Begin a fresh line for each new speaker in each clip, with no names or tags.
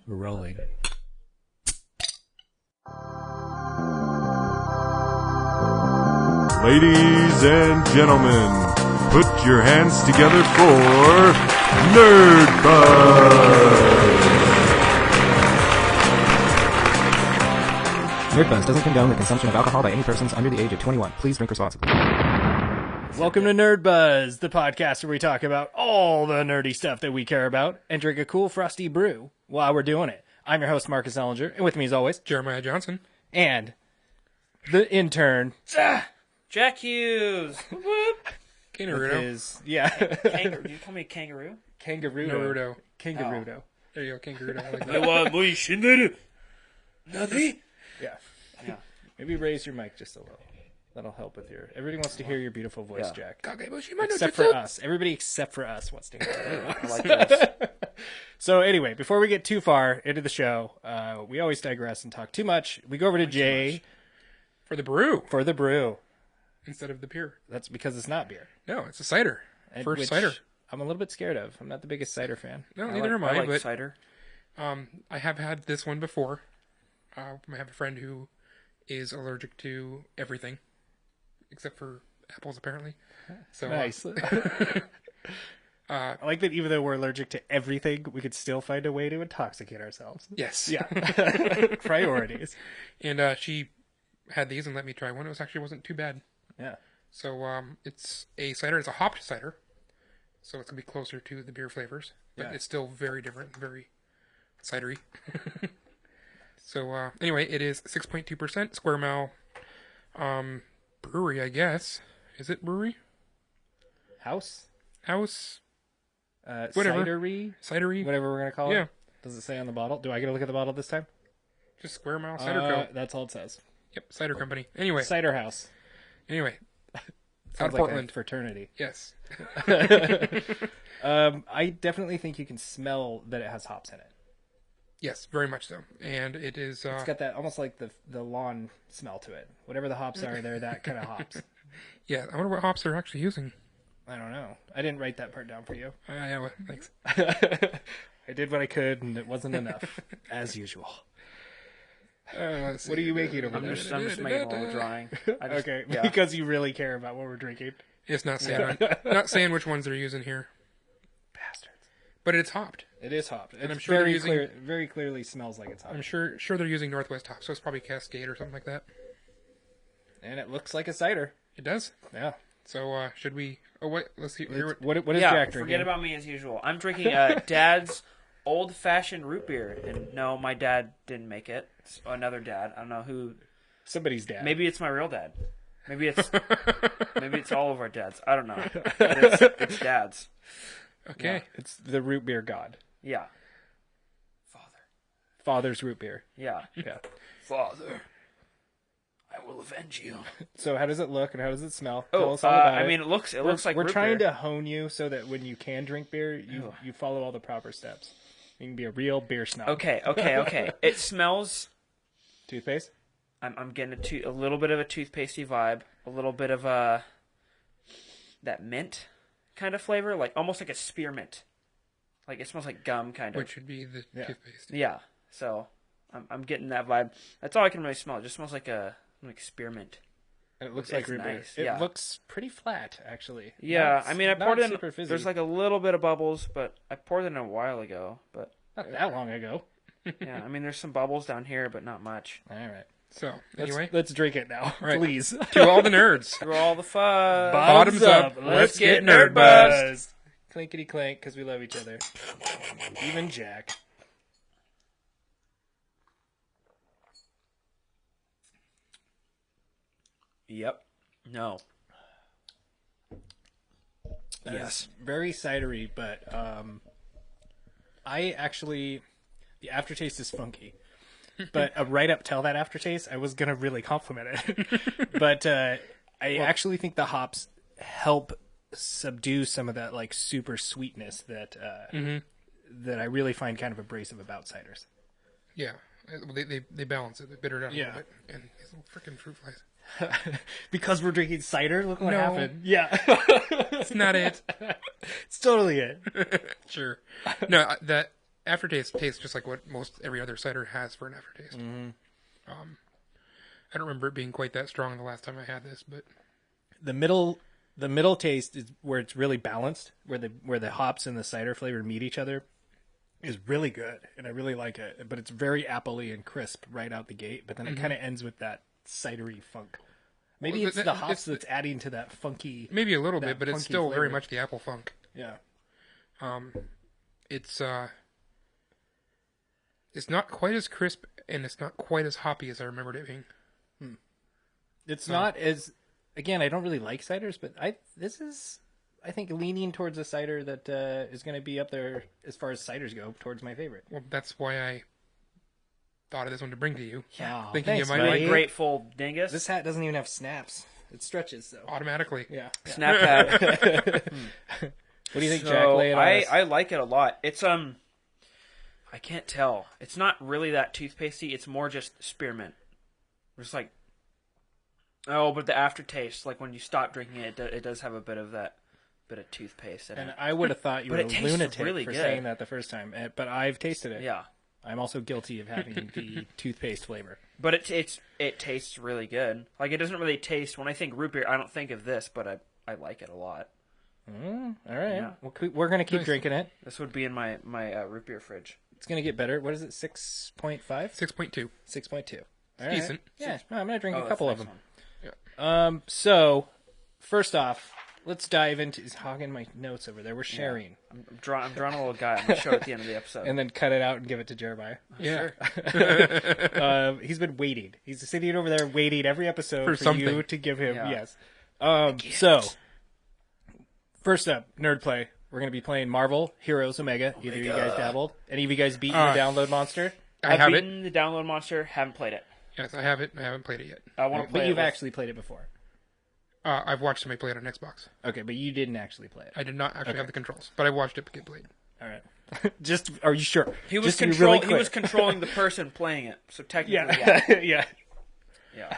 We're rolling.
Ladies and gentlemen, put your hands together for Nerdbuzzed.
Nerdbuzzed doesn't condone the consumption of alcohol by any persons under the age of 21. Please drink responsibly.
Welcome to Nerdbuzzed, the podcast where we talk about all the nerdy stuff that we care about and drink a cool frosty brew while we're doing it. I'm your host, Marcus Ellinger, and with me as always,
Jeremiah Johnson.
And the intern,
Jack Hughes.
Kangaroo.
yeah.
Do you call me kangaroo?
Kangaroo.
Naruto.
Kangaroo.
There you go, kangaroo. I like that.
Yeah.
Yeah.
Maybe raise your mic just a little. That'll help with your... Everybody wants to hear your beautiful voice,
Yeah.
Jack. Except for us. Everybody except for us wants to hear your voice.
I like this.
So anyway, before we get too far into the show, we always digress and talk too much. We go over to Jay
For the brew
for the brew.
instead of the beer.
That's because it's not beer.
No, it's a cider. First
which
cider.
I'm a little bit scared of. I'm not the biggest cider fan.
No,
I
neither am I,
like
but
cider.
I have had this one before. I have a friend who is allergic to everything, except for apples, apparently. So
Nice. I like that even though we're allergic to everything, we could still find a way to intoxicate ourselves.
yes.
Yeah. Priorities.
And she had these and let me try one. It wasn't too bad.
Yeah.
So it's a cider. It's a hopped cider. So it's going to be closer to the beer flavors. But
Yeah.
it's still very different. Very cidery. So anyway, it is 6.2% Square Mile brewery, I guess. Is it brewery?
House?
House? Whatever. Cidery?
Whatever we're going to call
Yeah.
it. Does it say on the bottle? Do I get to look at the bottle this time?
Just Square Mile Cider Co.
That's all it says.
Yep, cider company. Anyway.
Cider House.
Anyway.
Sounds like
Portland.
a fraternity.
Yes.
I definitely think you can smell that it has hops in it.
Yes, very much so. And it is...
It's got that almost like the lawn smell to it. Whatever the hops are, they're that kind of hops.
yeah, I wonder what hops they're actually using.
I don't know. I didn't write that part down for you.
Yeah, well, thanks.
I did what I could, and it wasn't enough, as usual.
Let's
What are
see.
you making over
I'm
there?
just making a little drawing.
Okay,
yeah.
because you really care about what we're drinking.
It's not saying not saying which ones they're using here,
Bastards.
but it's hopped.
It is hopped. And
I'm sure they're using-
very clearly smells like it's hopped.
I'm sure they're using Northwest hops, so it's probably Cascade or something like that.
And it looks like a cider.
It does.
Yeah.
So should we? Oh wait, let's see. Here,
What is
Yeah,
Jack drinking?
forget about me as usual. I'm drinking Dad's old-fashioned root beer. And no, my dad didn't make it. It's another dad. I don't know who.
Somebody's dad.
Maybe it's my real dad. Maybe it's all of our dads. I don't know. But it's Dad's.
okay.
Yeah, it's the root beer god.
Yeah.
Father's root beer.
Yeah.
Yeah.
Father, I will avenge you.
So how does it look and how does it smell?
Oh,
Tell us all about
I
it.
mean, it looks like
we're
root
trying
beer.
to hone you so that when you can drink beer, you follow all the proper steps. You can be a real beer snob.
Okay. It smells.
Toothpaste?
I'm getting a little bit of a toothpastey vibe, a little bit of that mint kind of flavor, like almost like a spearmint. Like it smells like gum, kind of.
Which would be the toothpaste.
Yeah. So I'm getting that vibe. That's all I can really smell. It just smells like spearmint.
And it looks
It's
like root beer.
nice,
It
yeah.
looks pretty flat, actually.
Yeah,
Not-
I mean, I
not
poured it
super
in.
fizzy.
There's like a little bit of bubbles, but I poured it in a while ago. But
Not that long ago.
yeah, I mean, there's some bubbles down here, but not much.
All right.
So anyway,
Let's drink it now,
right.
please.
to all the nerds.
Through all the fun.
Bottoms up. Let's get Nerdbuzzed.
Clinkety clink, because we love each other. Even Jack.
Yep. No.
That
Yes.
is very cidery, but I actually, the aftertaste is funky. But right up till that aftertaste, I was going to really compliment it. But I actually think the hops help subdue some of that like super sweetness that that I really find kind of abrasive about ciders.
Yeah, they balance it. They bitter down a
Yeah.
little bit. And these little freaking fruit flies.
Because we're drinking cider, look what
No.
happened. Yeah.
That's not it.
It's totally it.
Sure. No, that aftertaste tastes just like what most every other cider has for an aftertaste. I don't remember it being quite that strong the last time I had this, but
The middle taste is where it's really balanced, where the hops and the cider flavor meet each other, is really good, and I really like it. But it's very appley and crisp right out the gate. But then it kind of ends with that cidery funk. Maybe
Well,
it's the hops that's adding to that funky.
maybe a little
that
bit, but it's
funky
still very
flavor.
much the apple funk.
Yeah.
It's not quite as crisp and it's not quite as hoppy as I remembered it being.
It's not as. Again, I don't really like ciders, but this is, I think, leaning towards a cider that is going to be up there as far as ciders go, towards my favorite.
Well, that's why I thought of this one to bring to you.
Yeah.
Thinking
Thanks,
you might
buddy.
like
Grateful dingus.
This hat doesn't even have snaps. It stretches, though.
automatically.
Yeah.
Snap hat.
What do you think,
So,
Jack? Lay it on us.
I like it a lot. It's I can't tell. It's not really that toothpastey. It's more just spearmint. It's like, oh, but the aftertaste, like when you stop drinking it, it does have a bit of that bit of toothpaste in
And
it.
I would have thought you
But
were
it
a
tastes
lunatic
really
for
good.
saying that the first time, but I've tasted it.
Yeah,
I'm also guilty of having the toothpaste flavor.
but it tastes really good. Like it doesn't really taste. When I think root beer, I don't think of this, but I like it a lot.
All right.
Yeah.
We're going to keep
Nice.
drinking it.
This would be in my root beer fridge.
It's going to get better. What is it, 6.5?
6.2.
6.2.
Decent.
Yeah, I'm going to drink
Oh,
a
that's
couple
the
of
next
them.
one.
So, first off, let's dive into... He's hogging my notes over there. We're sharing.
I'm drawing a little guy. I'm gonna show it at the end of the episode.
And then cut it out and give it to Jeremiah.
Yeah.
He's been waiting. He's sitting over there waiting every episode
For
for you
something.
to give him.
Yeah.
Yes. So, first up, Nerd Play. We're going to be playing Marvel Heroes Omega. Either of you guys dabbled? Any of you guys beaten the download monster?
I
I've
have it.
beaten the download monster. Haven't played it.
Yes, I have it. I haven't played it yet.
I want to play
But
it.
you've
with-
actually played it before.
I've watched somebody play it on Xbox.
Okay, but you didn't actually play it.
I did not actually have the controls, but I watched it get played.
All right. Just, are you sure?
He was
Just to be really
he was
quick.
controlling the person playing it. So technically,
Yeah.
yeah.
yeah.
yeah.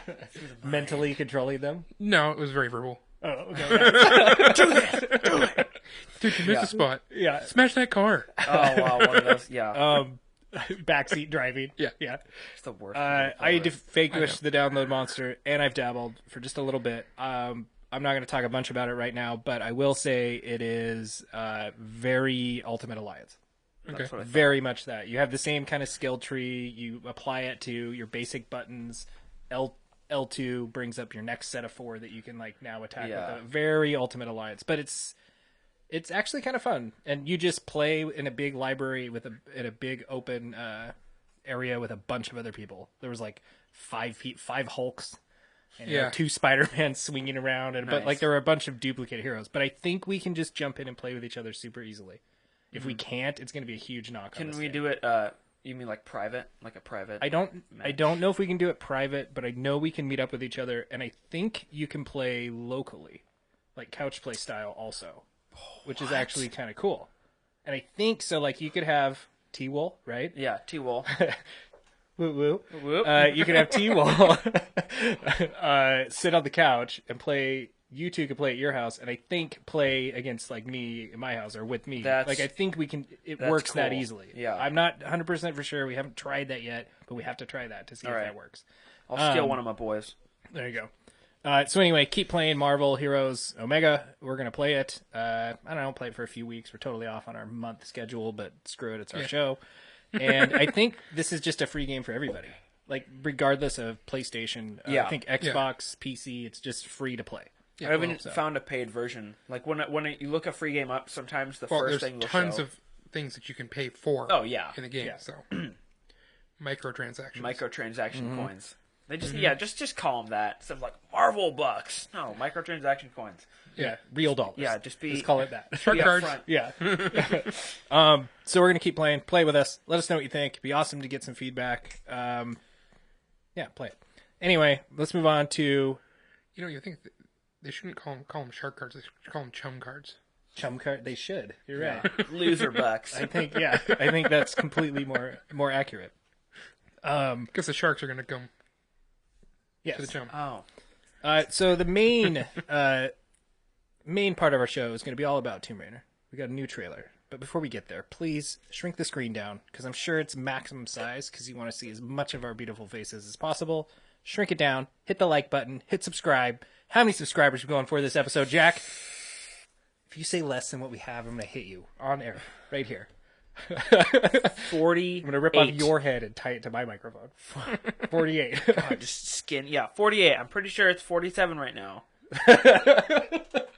Mentally controlling them.
No, it was very verbal.
Oh, okay.
Dude, you missed a spot.
Yeah.
Smash that car.
Oh wow, one of those. Yeah,
Backseat driving.
Yeah.
Yeah.
it's the worst.
I vanquished the download monster, and I've dabbled for just a little bit. I'm not going to talk a bunch about it right now, but I will say it is very Ultimate Alliance.
Okay.
Very much that. You have the same kind of skill tree. You apply it to your basic buttons. L2 brings up your next set of 4 that you can like now attack
Yeah.
with. Very Ultimate Alliance, but it's actually kind of fun. And you just play in a big library in a big open area with a bunch of other people. There was like 5 Hulks. And
Yeah.
2 Spider-Man swinging around, but
Nice.
like there were a bunch of duplicate heroes. But I think we can just jump in and play with each other super easily. If we can't, it's going to be a huge knock.
Can
on this
we
game.
do it? You mean like private, like a private?
I don't know if we can do it private, but I know we can meet up with each other, and I think you can play locally, like couch play style, also, which is actually kind of cool. And I think so. Like you could have T-Wool, right?
Yeah, T-Wall.
Woo woo.
Whoop.
You can have T-Wool sit on the couch and play. You two could play at your house, and I think play against like me in my house or with me.
That's-
Like I think we can. It
that's
works that
cool.
easily.
Yeah.
I'm not 100% for sure. We haven't tried that yet, but we have to try that to see if
All
that
right.
works.
I'll steal one of my boys.
There you go. So anyway, keep playing Marvel Heroes Omega. We're gonna play it. I don't know, play it for a few weeks. We're totally off on our month schedule, but screw it, it's our show. And I think this is just a free game for everybody. Like regardless of PlayStation,
Yeah.
I think Xbox, PC, it's just free to play.
I haven't found a paid version. Like when you look a free game up, sometimes the
Well,
first
there's
thing will
tons
show
of things that you can pay for.
Oh, yeah.
in the game.
Yeah.
So microtransactions.
microtransaction coins. They just just call them that instead of like Marvel bucks. No, microtransaction coins.
Yeah, real dollars.
Yeah, just
call it that.
Shark
Be
cards.
upfront.
Yeah. So we're gonna keep playing. Play with us. Let us know what you think. It'd be awesome to get some feedback. Yeah, play it. Anyway, let's move on to
You know, you think they shouldn't call them shark cards. They should call them chum cards.
chum card. They should. You're right.
Loser bucks.
I think that's completely more accurate.
Because the sharks are going to come
Yes.
to the chum.
Oh,
So the main part of our show is going to be all about Tomb Raider. We got a new trailer. But before we get there, please shrink the screen down, because I'm sure it's maximum size, because you want to see as much of our beautiful faces as possible. Shrink it down, hit the like button, hit subscribe. How many subscribers are we going for this episode, Jack? If you say less than what we have, I'm going to hit you on air, right here.
40.
I'm going to rip off your head and tie it to my microphone. 48.
God, just skin. Yeah, 48. I'm pretty sure it's 47 right now.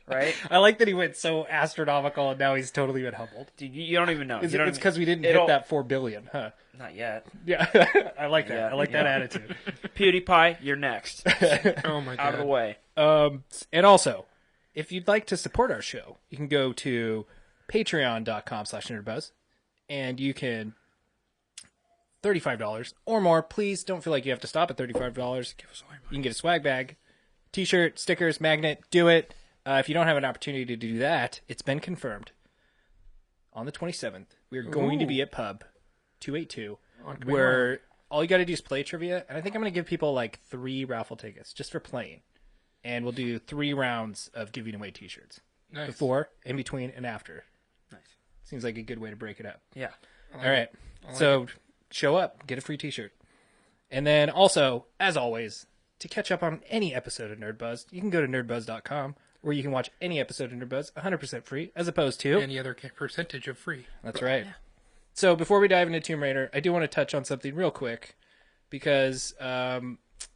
Right?
I like that he went so astronomical and now he's totally been humbled.
Dude, you don't even know.
It's
You don't
because we didn't
it'll-
hit that 4 billion, huh?
Not yet.
Yeah, I like that.
Yeah,
I like that
yeah.
attitude.
PewDiePie, you're next.
Oh my god.
Out of the way.
And also, if you'd like to support our show, you can go to patreon.com/nerdbuzz, and you can $35 or more. Please don't feel like you have to stop at $35.
Give us all your money.
You can get a swag bag, t-shirt, stickers, magnet. Do it. If you don't have an opportunity to do that, it's been confirmed. On the 27th, we're going to be at Pub 282, where all you got to do is play trivia. And I think I'm going to give people like 3 raffle tickets just for playing. And we'll do 3 rounds of giving away t-shirts.
Nice.
Before, in between, and after.
Nice.
Seems like a good way to break it up.
Yeah.
All right. So show up, get a free t-shirt. And then also, as always, to catch up on any episode of Nerdbuzzed, you can go to nerdbuzz.com, where you can watch any episode of Nerdbuzzed 100% free, as opposed to...
Any other percentage of free.
That's right. So before we dive into Tomb Raider, I do want to touch on something real quick, because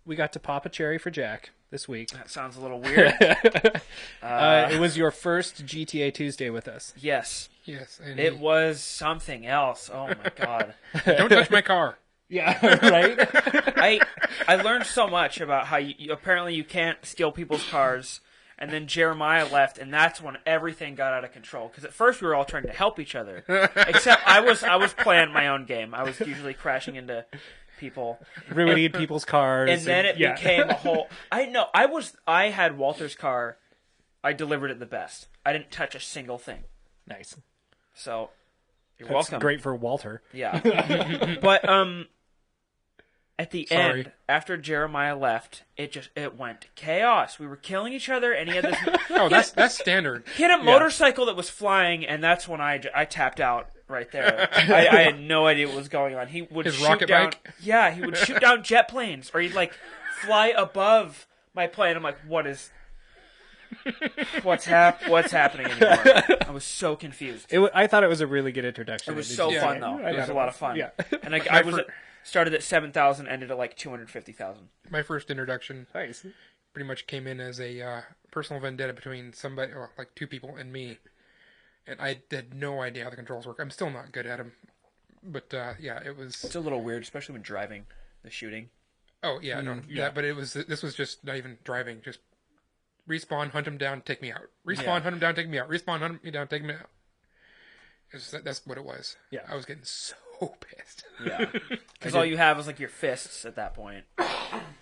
we got to pop a cherry for Jack this week.
That sounds a little weird.
It was your first GTA Tuesday with us.
Yes.
Yes. And
It was something else. Oh my god.
don't touch my car.
Yeah, right?
I learned so much about how you apparently you can't steal people's cars, and then Jeremiah left, and that's when everything got out of control. Because at first we were all trying to help each other, except I was playing my own game. I was usually crashing into people,
Ruining people's cars.
and then it became a whole. I had Walter's car. I delivered it the best. I didn't touch a single thing.
Nice.
So you're
That's
welcome.
great for Walter.
Yeah. But at the
Sorry.
end, after Jeremiah left, it went chaos. We were killing each other, and he had this
Oh, that's standard.
he had a motorcycle that was flying, and that's when I tapped out right there. I had no idea what was going on. He would
His
shoot
rocket
down,
bike?
yeah, he would shoot down jet planes, or he'd like fly above my plane. I'm like, what's happening anymore? I was so confused.
I thought it was a really good introduction.
It was
Did
so
you?
fun though.
I
It was
thought
a lot of fun.
Yeah.
And I was started at 7,000, ended at like 250,000.
My first introduction
Nice.
pretty much came in as a personal vendetta between somebody, or like 2 people, and me. And I had no idea how the controls work. I'm still not good at them. But yeah, it was.
It's a little weird, especially when driving, the shooting.
Oh yeah, no, that. But this was just not even driving. Just respawn, hunt him down, take me out. Respawn,
Yeah.
hunt him down, take me out. Respawn, hunt me down, take me out. That's what it was.
Yeah.
I was getting so pissed.
Yeah, because all you have is like your fists at that point.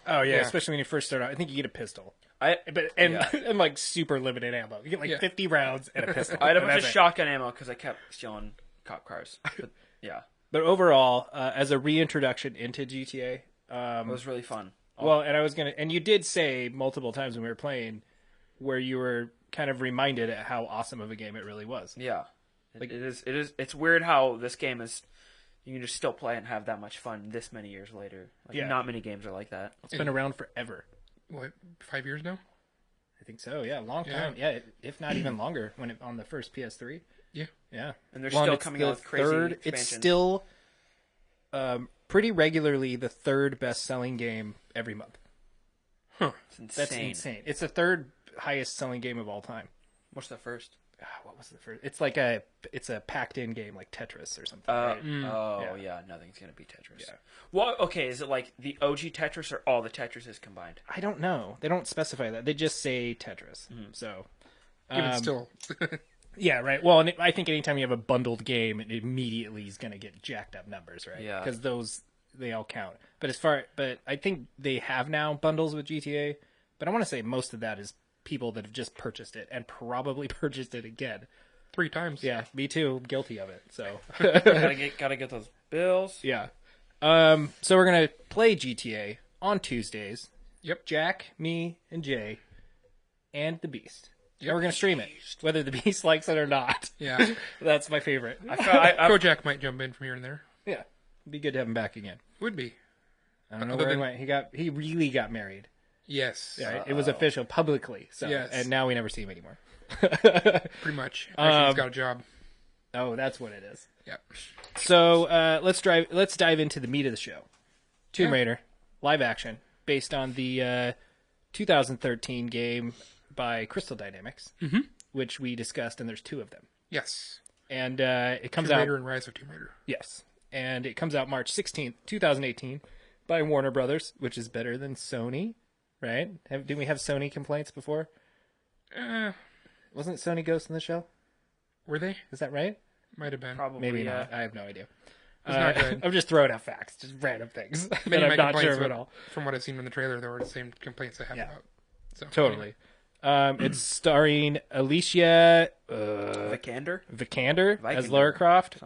Oh yeah, especially when you first start out. I think you get a pistol,
I
and like super limited ammo. You get like 50 rounds and a pistol.
had a
and
bunch of
that's it.
shotgun ammo because I kept stealing cop cars. But yeah,
But overall, as a reintroduction into GTA,
it was really fun.
well, and you did say multiple times when we were playing, where you were kind of reminded at how awesome of a game it really was.
Yeah, it is. It's weird how this game is. You can just still play and have that much fun this many years later. Like,
Yeah.
not many games are like that.
It's been around forever.
What, 5 years now?
I think so. Yeah, long time. Yeah, if not even longer. When it on the first PS3.
Yeah.
Yeah,
And they're
Well,
still
it's
coming
the
out with crazy
It's
expansions.
still pretty regularly the 3rd best-selling game every month.
It's insane.
That's insane. It's the 3rd highest-selling game of all time.
What's the first?
What was the first? It's like it's a packed-in game like Tetris or something. right?
Yeah, nothing's gonna be Tetris. Yeah. Well, okay, is it like the OG Tetris or all the Tetrises combined?
I don't know. They don't specify that. They just say Tetris. So,
Even still.
yeah, right. Well, and I think anytime you have a bundled game, it immediately is going to get jacked up numbers, right?
Yeah.
Because they all count. But but I think they have now bundles with GTA. But I want to say most of that is people that have just purchased it and probably purchased it again.
3 times.
Yeah, me too. I'm guilty of it. So,
gotta get those bills.
yeah. So we're gonna play GTA on Tuesdays.
Yep.
Jack, me, and Jay, and the Beast. And we're going to stream it, whether the Beast likes it or not.
Yeah.
That's my favorite.
Kojak might jump in from here and there.
Yeah. It'd be good to have him back again.
Would be.
I don't know where he went. He really got married.
Yes.
Yeah, it was official publicly. So,
Yes.
And now we never see him anymore.
Pretty much. Actually, he's got a job.
Oh, that's what it is.
Yep.
So let's dive into the meat of the show. Tomb Raider, live action, based on the 2013 game by Crystal Dynamics, which we discussed, and there's 2 of them.
Yes.
And it comes
Tomb
out.
Raider and Rise of Tomb Raider.
Yes. And it comes out March 16th, 2018, by Warner Brothers, which is better than Sony, right? Didn't we have Sony complaints before? Wasn't Sony Ghost in the Shell?
Were they?
Is that right?
Might have been.
Probably.
Maybe not. I have no idea.
It's not good.
I'm just throwing out facts, just random things
Many
that
of
I'm
my
not sure
complaints
of at all.
from what I've seen in the trailer, though, are the same complaints I have about. So,
Totally. It's starring Alicia
Vikander?
Vikander as
Vikander.
Lara Croft.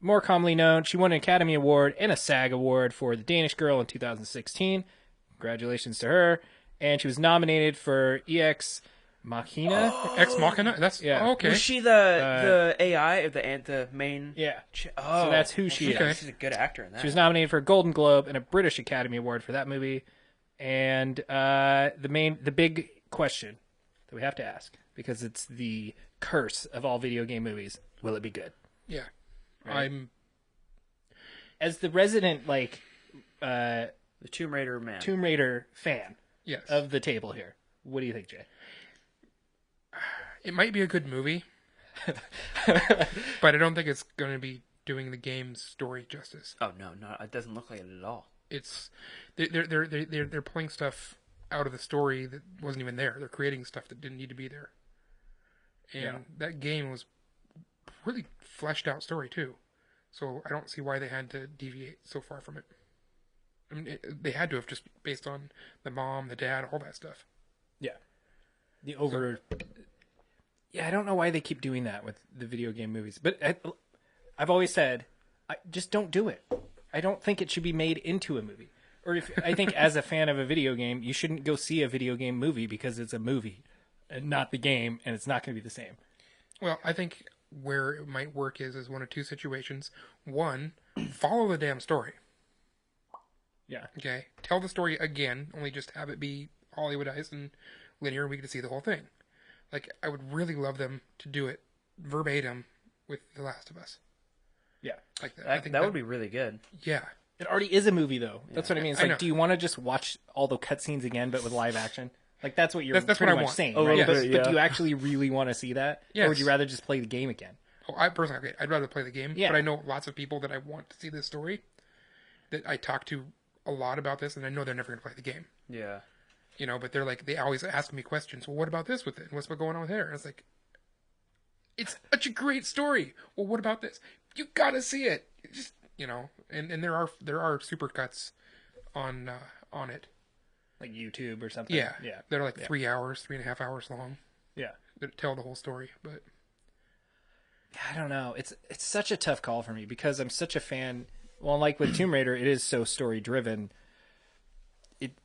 More commonly known, she won an Academy Award and a SAG Award for The Danish Girl in 2016. Congratulations to her. And she was nominated for EX Machina.
Ex Machina? That's
Yeah.
oh, okay.
Was she the AI of the main?
Yeah.
Oh,
So that's who she
Okay.
is.
She's a good actor in that.
She was nominated for a Golden Globe and a British Academy Award for that movie. And the big question that we have to ask, because it's the curse of all video game movies, will it be good?
Yeah.
Right.
I'm.
As the resident
the Tomb Raider man.
Tomb Raider fan
Yes.
of the table here, what do you think, Jay?
It might be a good movie, but I don't think it's going to be doing the game's story justice.
Oh no, it doesn't look like it at all.
It's they're pulling stuff out of the story that wasn't even there. They're creating stuff that didn't need to be there. And that game was really fleshed out story too. So I don't see why they had to deviate so far from it. I mean, they had to have, just based on the mom, the dad, all that stuff.
Yeah. Yeah, I don't know why they keep doing that with the video game movies, but I've always said, just don't do it. I don't think it should be made into a movie. Or I think as a fan of a video game, you shouldn't go see a video game movie because it's a movie and not the game, and it's not going to be the same.
Well, I think where it might work is one of 2 situations. One, follow the damn story.
Yeah.
Okay? Tell the story again, only just have it be Hollywoodized and linear, and we get to see the whole thing. Like, I would really love them to do it verbatim with The Last of Us.
Yeah.
Like that.
I think that would be really good.
Yeah.
It already is a movie, though. That's what I mean. It's
I
like,
know.
do you want to just watch all the cutscenes again, but with live action? Like, that's what you're
That's
pretty
what I
much
want.
saying,
A
right?
little
But,
bit,
but
yeah.
do you actually really want to see that?
Yes.
Or would you rather just play the game again?
Oh, I personally, I'd rather play the game.
Yeah.
But I know lots of people that I want to see this story, that I talk to a lot about this, and I know they're never going to play the game.
Yeah.
You know, but they're like, they always ask me questions. Well, what about this with it? What's going on with there? And it's like, it's such a great story. Well, what about this? You gotta see it. Just, you know, and there are supercuts on it.
Like YouTube or something?
Yeah.
Yeah.
They're like 3 hours, 3.5 hours long.
Yeah.
That tell the whole story. But
I don't know. It's such a tough call for me because I'm such a fan. Well, like with Tomb Raider, it is so story driven.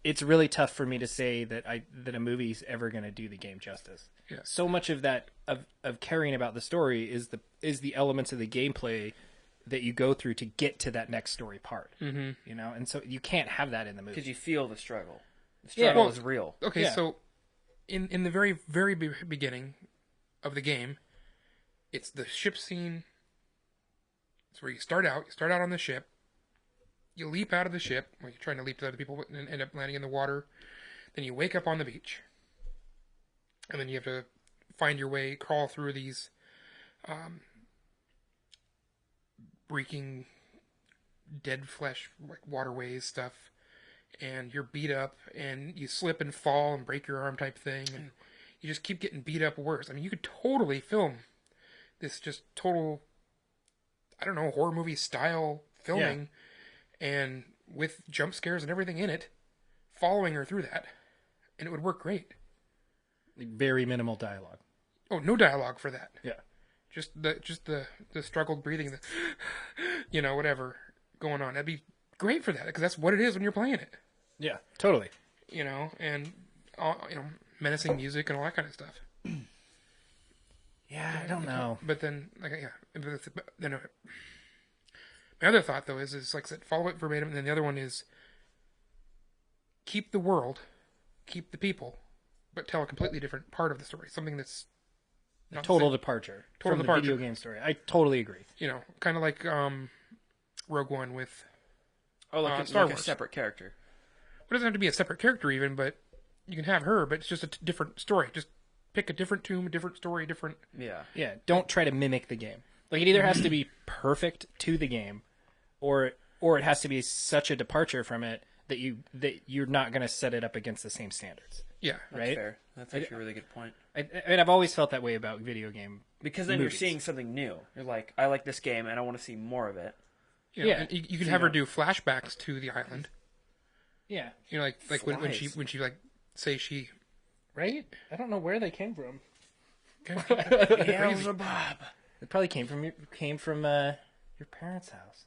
It's really tough for me to say that a movie's ever going to do the game justice.
Yeah.
So much of that of caring about the story is the elements of the gameplay that you go through to get to that next story part. Mm-hmm. You know, and so you can't have that in the movie
Because you feel the struggle. The
Yeah.
struggle
Well,
is real.
okay,
Yeah.
so in the very, very beginning of the game, it's the ship scene. It's where you start out on the ship. You leap out of the ship. Well, you're trying to leap to other people and end up landing in the water. Then you wake up on the beach. And then you have to find your way, crawl through these reeking dead flesh, like waterways stuff. And you're beat up, and you slip and fall and break your arm type thing. And you just keep getting beat up worse. I mean, you could totally film this just total, I don't know, horror movie style filming. And with jump scares and everything in it, following her through that, and it would work great.
Like, very minimal dialogue.
Oh, no dialogue for that.
Yeah.
Just the struggled breathing, the you know, whatever going on. That'd be great for that, because that's what it is when you're playing it.
Yeah. Totally.
You know, and you know, menacing music and all that kind of stuff.
Yeah, I don't know.
But then, like, yeah. But then, my other thought, though, is like I said, follow it verbatim, and then the other one is keep the world, keep the people, but tell a completely different part of the story. Something that's not
Total departure
Total
from
departure.
the video game story. I totally agree.
You know, kind of like Rogue One with
like
Star
a
Wars.
separate character.
It doesn't have to be a separate character even, but you can have her, but it's just a different story. Just pick a different tomb, a different story, different...
Yeah.
Yeah, don't try to mimic the game. Like, it either has to be perfect to the game, or it has to be such a departure from it that you're not going to set it up against the same standards.
Yeah.
That's
right?
fair. That's actually a really good point.
I mean, I've always felt that way about video game.
Because then
movies.
you're seeing something new. You're like, I like this game, and I want to see more of it.
You know,
Yeah.
and you can have her do flashbacks to the island.
Yeah.
You know, like when she
Flies.
like say she...
Right? I don't know where they came from.
Beelzebub.
It probably came from your parents' house.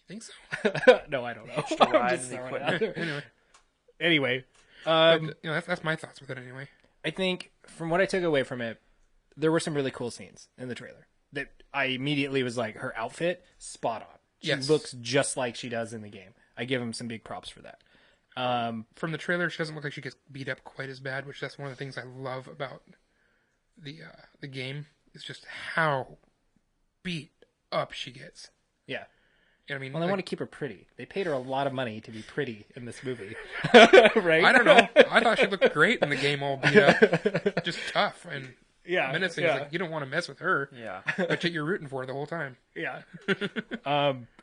You think so?
No, I don't know.
To
I'm
ride
just
the
throwing it out
equipment.
there.
Anyway,
Anyway,
but, you know, that's my thoughts with it anyway.
I think from what I took away from it, there were some really cool scenes in the trailer that I immediately was like, her outfit, spot on. She
Yes.
looks just like she does in the game. I give him some big props for that.
From the trailer, she doesn't look like she gets beat up quite as bad, which that's one of the things I love about the game. Is just how beat up she gets.
Yeah.
You know what I mean?
Well, they
Like,
want to keep her pretty. They paid her a lot of money to be pretty in this movie. Right?
I don't know. I thought she looked great in the game, all beat up, just tough and
Yeah.
menacing.
Yeah.
It's like you don't want to mess with her,
Yeah.
but yet you're rooting for her the whole time.
Yeah.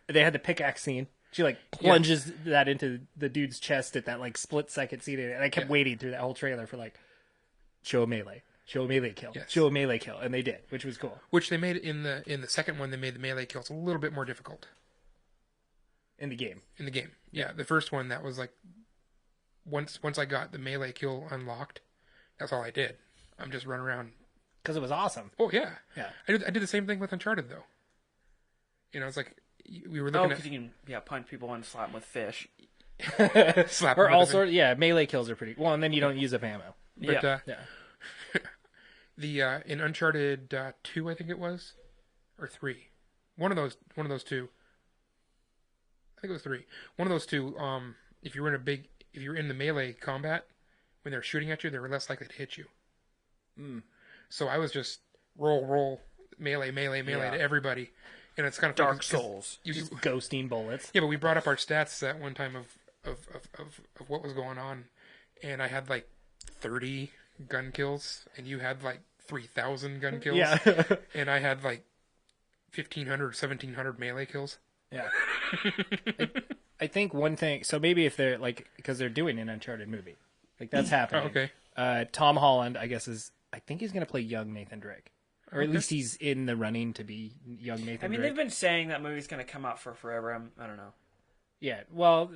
They had the pickaxe scene. She like plunges that into the dude's chest at that like split second scene, and I kept waiting through that whole trailer for like, show a melee kill,
Yes.
show a melee kill, and they did, which was cool.
Which they made in the second one. They made the melee kills a little bit more difficult
In the game.
in the game. Yeah, the first one that was like once I got the melee kill unlocked, that's all I did. I'm just running around.
Because it was awesome.
Oh yeah,
Yeah.
I did the same thing with Uncharted though. You know, it's like we were
Oh,
looking
because you can punch people and slap them with fish.
at slap
Or
them
all
with a-
sorts, yeah, melee kills are pretty, well, and then you don't use up ammo.
But
Yeah.
Yeah.
in Uncharted 2, I think it was, or 3, one of those two. I think it was 3. One of those two. If you were in the melee combat, when they're shooting at you, they were less likely to hit you. So I was just roll, melee
Yeah.
to everybody, and it's kind of
Dark
'cause
Souls.
Just ghosting bullets.
Yeah, but we brought up our stats at one time of what was going on, and I had like 30 gun kills, and you had like 3,000 gun kills,
Yeah.
and I had like 1,500 or 1,700 melee kills.
Yeah. I think one thing, so maybe if they're like, because they're doing an Uncharted movie, like that's happening.
okay.
Tom Holland, I guess, I think he's going to play young Nathan Drake. Or at least he's in the running to be young Nathan Drake.
I mean, they've been saying that movie's going to come out for forever. I don't know.
Yeah, well,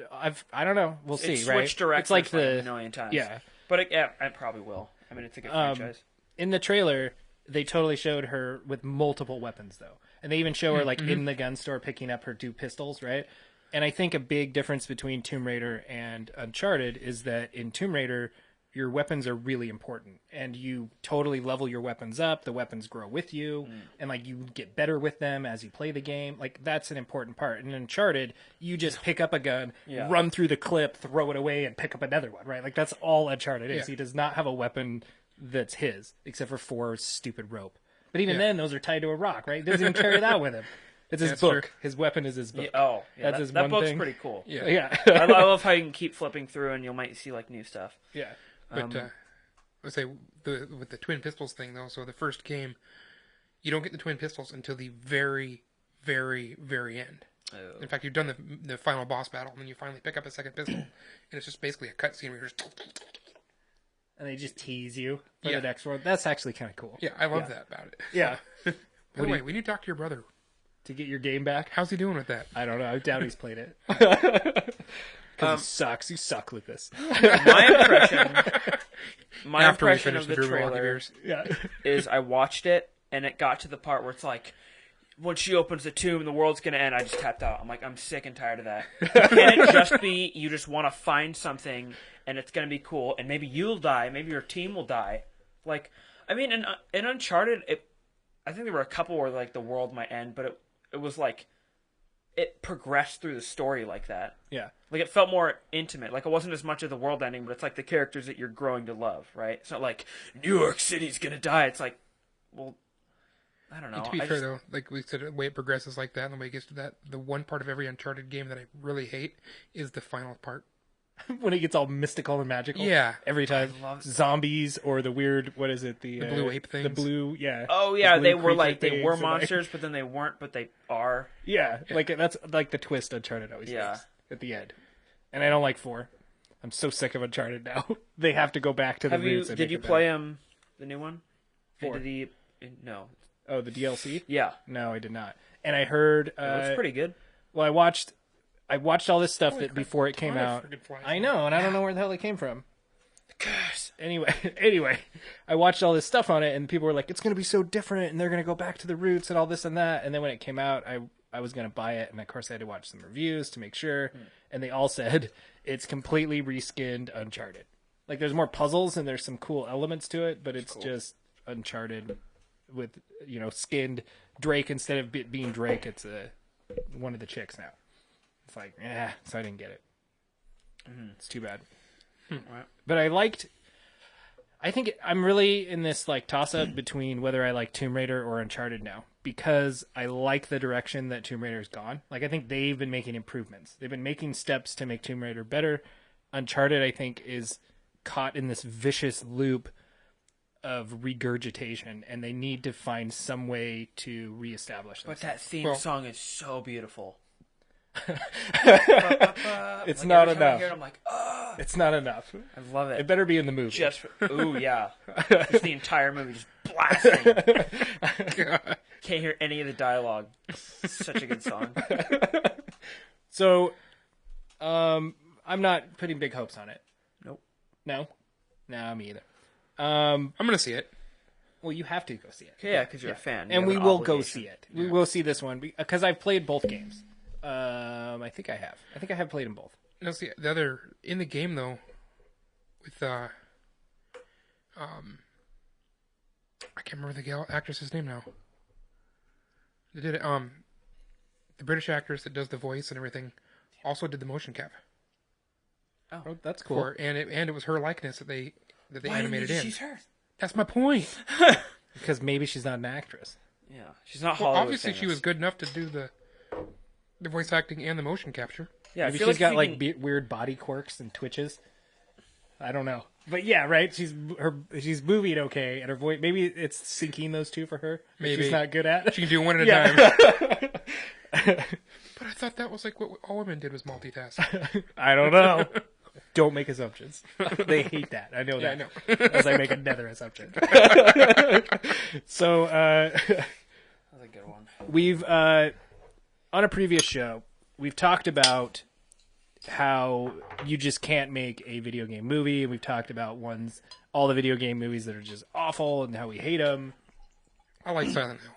I don't know. We'll see,
It's
right?
switched directors
It's like
a million times.
Yeah.
But it probably will. I mean, it's a good franchise.
In the trailer, they totally showed her with multiple weapons, though. And they even show her, like, in the gun store picking up her 2 pistols, right? And I think a big difference between Tomb Raider and Uncharted is that in Tomb Raider, your weapons are really important. And you totally level your weapons up. The weapons grow with you. And, like, you get better with them as you play the game. Like, that's an important part. In Uncharted, you just pick up a gun, run through the clip, throw it away, and pick up another one, right? Like, that's all Uncharted is.
Yeah.
He does not have a weapon that's his, except for 4 stupid rope. But even then, those are tied to a rock, right? He doesn't even carry that with him. It's his
that's
book.
true.
His weapon is his book.
That's
his
that
one
book's
thing.
pretty cool.
Yeah.
Yeah.
I love how you can keep flipping through and you might see like new stuff.
Yeah.
But let's say with the twin pistols thing though. So the first game, you don't get the twin pistols until the very, very, very end.
Oh.
In fact, you've done the final boss battle, and then you finally pick up a second pistol, and it's just basically a cutscene where you're just.
And they just tease you for
Yeah.
the next one. That's actually kind of cool.
Yeah, I love that about it.
Yeah.
By the way, we need to talk to your brother.
To get your game back?
How's he doing with that?
I don't know. I doubt he's played it. Because he sucks. You suck, Lucas.
My
After we
impression
finish
of the
Drew Milwaukee
trailer
beers.
Yeah.
is I watched it and it got to the part where it's like, when she opens the tomb, the world's gonna end. I just tapped out. I'm like, I'm sick and tired of that. Can it just be you just want to find something and it's gonna be cool, and maybe you'll die, maybe your team will die. Like, I mean, in Uncharted, I think there were a couple where like the world might end, but it was like it progressed through the story like that.
Yeah.
Like it felt more intimate. Like it wasn't as much of the world ending, but it's like the characters that you're growing to love, right? It's not like New York City's gonna die. It's like, well, I don't know.
To be fair, though, like we said, the way it progresses like that, and the way it gets to that, the one part of every Uncharted game that I really hate is the final part.
When it gets all mystical and magical.
Yeah.
Every time.
love-
Zombies or the weird, what is it? The
blue ape things.
The blue, yeah.
Oh yeah,
The blue
they were
creature
like they
things
were
and, like-
monsters, but then they weren't, but they are.
Yeah, like that's like the twist Uncharted always
Yeah.
makes at the end. And I don't like 4. I'm so sick of Uncharted now. They have to go back to the
Have you?
roots. And
Did
make
you
it
play
better.
the new one?
4.
No.
Oh, the DLC?
Yeah.
No, I did not. And I heard.
It looks pretty good.
Well, I watched all this stuff that before it came
ton of
out.
friggin' flies.
I know, and I don't know where the hell they came from. Curse. Anyway, I watched all this stuff on it, and people were like, "It's going to be so different, and they're going to go back to the roots and all this and that." And then when it came out, I was going to buy it, and of course I had to watch some reviews to make sure, and they all said it's completely reskinned Uncharted. Like there's more puzzles and there's some cool elements to it, but it's just Uncharted with skinned Drake instead of it being Drake. It's one of the chicks now. It's like, so I didn't get it. It's too bad. But I think I'm really in this like toss up between whether I like Tomb Raider or Uncharted now, because I like the direction that Tomb Raider's gone. Like I think they've been making improvements. They've been making steps to make Tomb Raider better. Uncharted, I think, is caught in this vicious loop of regurgitation, and they need to find some way to reestablish
But
themselves.
that theme song is so beautiful.
It's not
every time I
enough.
hear it, I'm like, oh,
It's not enough.
I love it.
It better be in the movie.
Just ooh yeah, just the entire movie just blasting. Can't hear any of the dialogue. Such a good song.
So, I'm not putting big hopes on it.
Nope.
No, me either.
I'm gonna see it.
Well, you have to go see it,
Yeah, because you're a fan, You
and
have
we
an
will go
obligation.
see it. We will see this one because I've played both games. I think I have. I think I have played them both.
No, see the other in the game though, with I can't remember the actress's name now. They did it. The British actress that does the voice and everything also did the motion cap.
Oh, that's cool.
For and it was her likeness that they animated in.
She's her.
That's my point.
Because maybe she's not an actress.
Yeah, she's not
Well,
Hollywood
obviously she
famous.
was good enough to do the voice acting and the motion capture.
Yeah, I
Maybe
feel
she's
like
got
if
like
you can-
weird body quirks and twitches. I don't know, but yeah, right. She's moving okay, and her voice. Maybe it's syncing those two for her. That
Maybe.
she's not good at.
She can do one at a
Yeah.
time. But I thought that was like what all women did was multitask.
I don't know. Don't make assumptions. They hate that. I know that.
I know.
As I make another assumption. So
That's a good one.
we've on a previous show we've talked about how you just can't make a video game movie, and we've talked about all the video game movies that are just awful and how we hate them.
I like Silent Hill.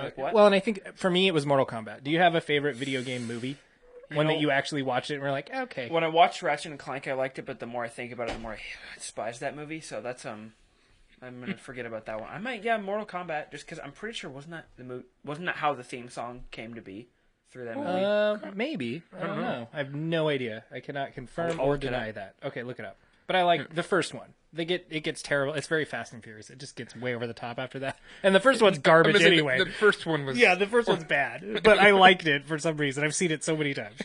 Like what?
Well, and I think for me it was Mortal Kombat. Do you have a favorite video game movie? One that
know-
you actually watched it and were like, okay.
When I watched Ratchet and Clank, I liked it, but the more I think about it, the more I despise that movie. So that's I'm gonna forget about that one. I might Mortal Kombat, just because I'm pretty sure wasn't that how the theme song came to be through that movie?
Maybe. I don't know. I have no idea. I cannot confirm
I'll
or
look it
deny
up.
that. Okay, look it up. But I like the first one. It gets terrible. It's very Fast and Furious. It just gets way over the top after that. And the first one's garbage
I'm gonna say
anyway.
The first one was
Yeah, the first one's bad, but I liked it for some reason. I've seen it so many times.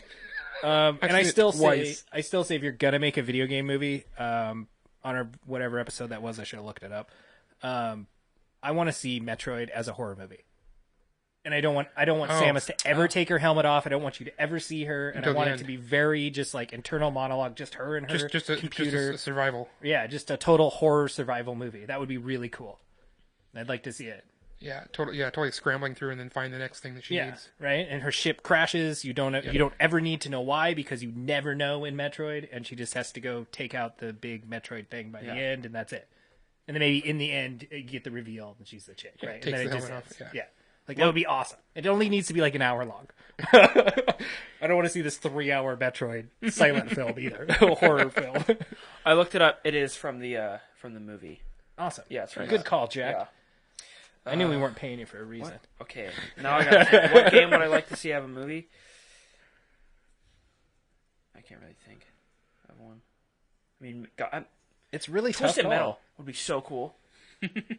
And I
seen it
still
twice.
say if you're gonna make a video game movie, on our whatever episode that was, I should have looked it up. I want to see Metroid as a horror movie, and I don't want Samus to ever take her helmet off. I don't want you to ever see her, and
Until
I
the
want it
end.
to be very just like internal monologue, just her and her
just a
computer.
survival.
Yeah, just a total horror survival movie. That would be really cool. I'd like to see it.
Yeah, totally scrambling through and then find the next thing that she needs.
Right. And her ship crashes. You don't ever need to know why, because you never know in Metroid, and she just has to go take out the big Metroid thing by the end, and that's it. And then maybe in the end you get the reveal and she's the chick, right?
takes
And then
the
it just
helmet off,
ends.
yeah.
Like that would be awesome. It only needs to be like an hour long. I don't want to see this 3-hour Metroid silent film either. A horror film.
I looked it up. It is from the movie.
Awesome.
Yeah, it's right.
Good call, Jack. I knew we weren't paying you for a reason.
What? Okay, now I got to think. What game would I like to see have a movie? I can't really think of one. I mean, God,
It's really tough.
Twisted
call.
Metal would be so cool.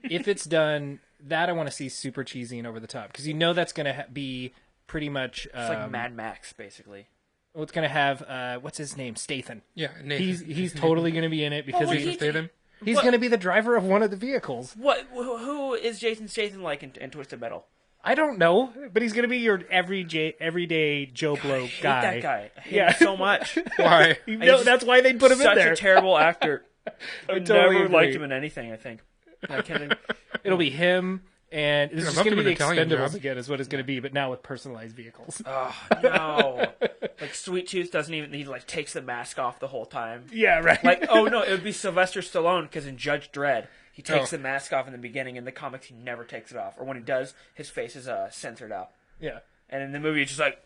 If it's done, that I want to see super cheesy and over the top because you know that's going to be pretty much.
It's like Mad Max, basically.
Well, it's going to have what's his name, Statham.
Yeah, Nathan.
He's totally going to be in it because
Well,
he's
Statham.
going to be the driver of one of the vehicles.
Who is Jason Statham like in Twisted Metal?
I don't know, but he's going to be your everyday Joe Blow
I hate
guy.
that guy. I hate him so much.
Why?
No, that's why they put him in
Such
there.
a terrible actor. I
totally
never
agree.
liked him in anything, I think. I can't.
It'll be him, and it's
I'd
just
love
going to
him
be
in
the
Italian
Expendables
Job.
again, is what it's going to be, but now with personalized vehicles.
Oh, no. Like, Sweet Tooth doesn't even, he, like, takes the mask off the whole time.
Yeah, right.
Like, oh, no, it would be Sylvester Stallone, because in Judge Dredd, he takes
Oh.
the mask off in the beginning. In the comics, he never takes it off. Or when he does, his face is censored out.
Yeah.
And in the movie, it's just like,